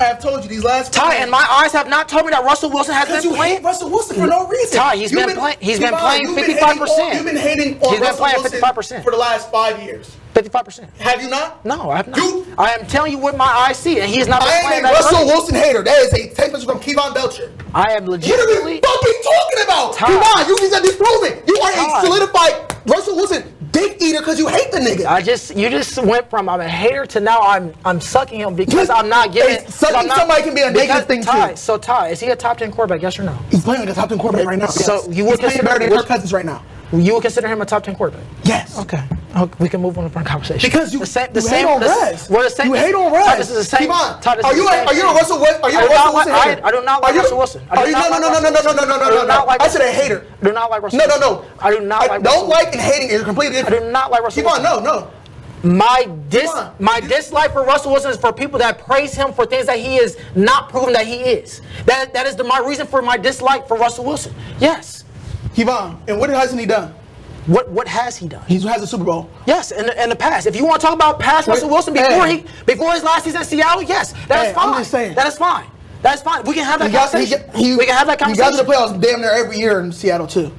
S1: I've told you these last.
S2: Ty, and my eyes have not told me that Russell Wilson has been playing.
S1: Russell Wilson for no reason.
S2: Ty, he's been playing 55%.
S1: You've been hating on Russell Wilson
S2: 55%
S1: for the last 5 years.
S2: 55%.
S1: Have you not?
S2: No, I have not. I am telling you what my eyes see, and he is not playing that.
S1: I am a Russell Wilson hater. That is a text message from Keivon Belcher.
S2: I am legitimately.
S1: What are you fucking talking about? Keivon, you need to disprove it. You are a solidified Russell Wilson dick eater because you hate the nigga.
S2: You just went from I'm a hater to now I'm sucking him because I'm not giving.
S1: Sucking somebody can be a negative thing too.
S2: So Ty, is he a top 10 quarterback? Yes or no?
S1: He's playing like a top 10 quarterback right now.
S2: So
S1: you would consider better than Kirk Cousins right now.
S2: You would consider him a top 10 quarterback?
S1: Yes.
S2: Okay. We can move on to our conversation.
S1: Because you hate on Russ. You hate on Russ.
S2: This is the same.
S1: Are you a Russell Wilson? Are you a Russell Wilson hater?
S2: I do not like Russell Wilson.
S1: No. I said a hater.
S2: I do not like Russell Wilson.
S1: No.
S2: I do not like Russell Wilson.
S1: Don't like and hating is completely different.
S2: I do not like Russell Wilson.
S1: No.
S2: My dislike for Russell Wilson is for people that praise him for things that he is not proven that he is. That is my reason for my dislike for Russell Wilson. Yes.
S1: Keivon, and what hasn't he done?
S2: What has he done?
S1: He has a Super Bowl.
S2: Yes, in the past. If you want to talk about past Russell Wilson before his last season in Seattle, yes, that is fine. I'm just saying. That is fine. That's fine. We can have that conversation. We can have that conversation.
S1: He got to the playoffs damn near every year in Seattle too.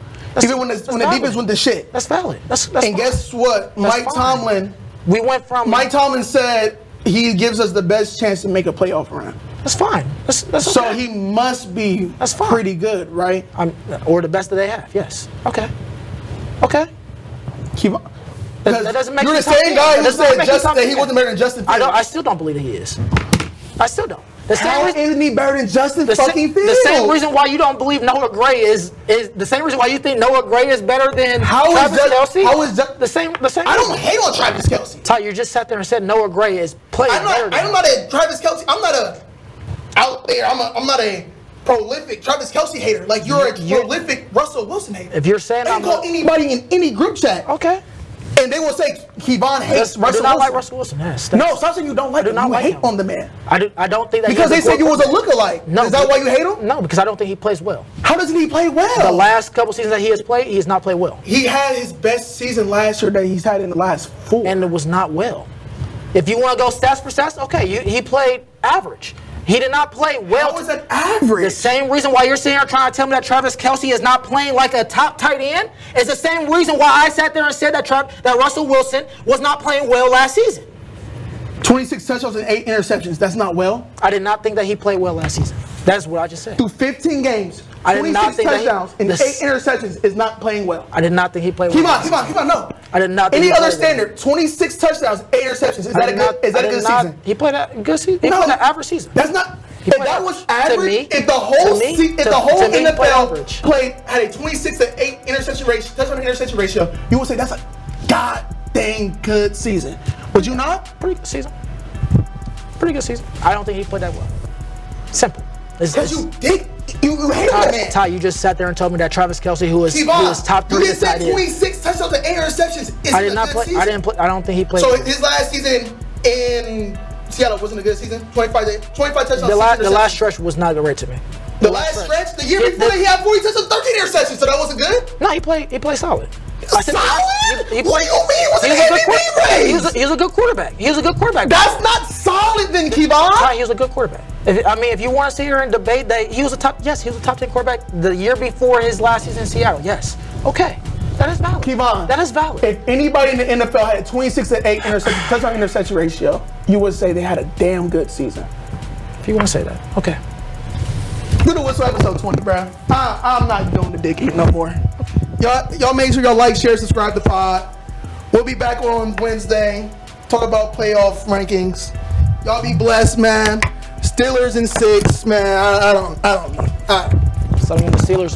S1: Even when the defense went to shit.
S2: That's valid. That's
S1: and guess what? Mike Tomlin.
S2: We went from.
S1: Mike Tomlin said he gives us the best chance to make a playoff run.
S2: That's fine. That's okay.
S1: So he must be pretty good, right?
S2: Or the best that they have. Yes. Okay. Keep on. That doesn't make
S1: you're the same guy who said that he wasn't better than Justin Fields.
S2: I still don't believe that he is. I still don't.
S1: How isn't he better than Justin fucking Fields?
S2: The same reason why you don't believe Noah Gray is the same reason why you think Noah Gray is better than Travis Kelce.
S1: How is that
S2: the same?
S1: I don't hate on Travis Kelce.
S2: Ty, you just sat there and said Noah Gray is playing better.
S1: I'm not a Travis Kelce. I'm not a out there. I'm not a prolific Travis Kelce hater. Like you're a prolific Russell Wilson hater.
S2: If you're saying
S1: I call anybody in any group chat.
S2: Okay.
S1: And they will say Keivon hates Russell Wilson.
S2: I do not like Russell Wilson. Yes.
S1: No, stop saying you don't like him. You hate on the man.
S2: I don't think that
S1: because they said you was a lookalike. No, is that why you hate him?
S2: No, because I don't think he plays well.
S1: How doesn't he play well?
S2: The last couple seasons that he has played, he has not played well.
S1: He had his best season last year that he's had in the last 4.
S2: And it was not well. If you want to go stats for stats, okay, he played average. He did not play well.
S1: How is that average?
S2: The same reason why you're sitting here trying to tell me that Travis Kelce is not playing like a top tight end is the same reason why I sat there and said that Russell Wilson was not playing well last season.
S1: 26 touchdowns and 8 interceptions. That's not well?
S2: I did not think that he played well last season. That's what I just said.
S1: Through 15 games, 26 touchdowns and 8 interceptions is not playing well.
S2: I did not think he played well.
S1: Keivon, no.
S2: I did not think
S1: any other standard, 26 touchdowns, 8 interceptions. Is that a good season?
S2: He played a good season. He played an average season.
S1: That's not. If that was average, if the whole NFL had a 26 to 8 interception ratio, touchdown interception ratio, you would say that's a god dang good season. Would you not?
S2: Pretty good season. Pretty good season. I don't think he played that well. Simple.
S1: Because you hate on the man.
S2: Ty, you just sat there and told me that Travis Kelce, who is top 3
S1: you just said 26 touchdowns and 8 interceptions.
S2: I did not play. I didn't play. I don't think he played.
S1: So his last season in Seattle wasn't a good season. 25 touchdowns.
S2: The last stretch was not great to me.
S1: The last stretch, the year before, he had 40 touchdowns, 13 interceptions. So that wasn't good.
S2: No, he played solid.
S1: Solid? What do you mean? Was it
S2: he was a good quarterback. He was a good quarterback.
S1: That's not solid then, Keivon.
S2: He was a good quarterback. If you want to sit here and debate that he was a top 10 quarterback the year before his last season in Seattle, yes. Okay. That is valid.
S1: Keivon,
S2: that is valid.
S1: If anybody in the NFL had a 26 to 8 touchdown interception ratio, you would say they had a damn good season.
S2: If you want to say that, okay.
S1: Do the whistle episode 20, bro. I'm not doing the dick eat no more. Y'all make sure y'all like, share, subscribe to the pod. We'll be back on Wednesday. Talk about playoff rankings. Y'all be blessed, man. Steelers in 6, man. I don't know.
S2: So the Steelers.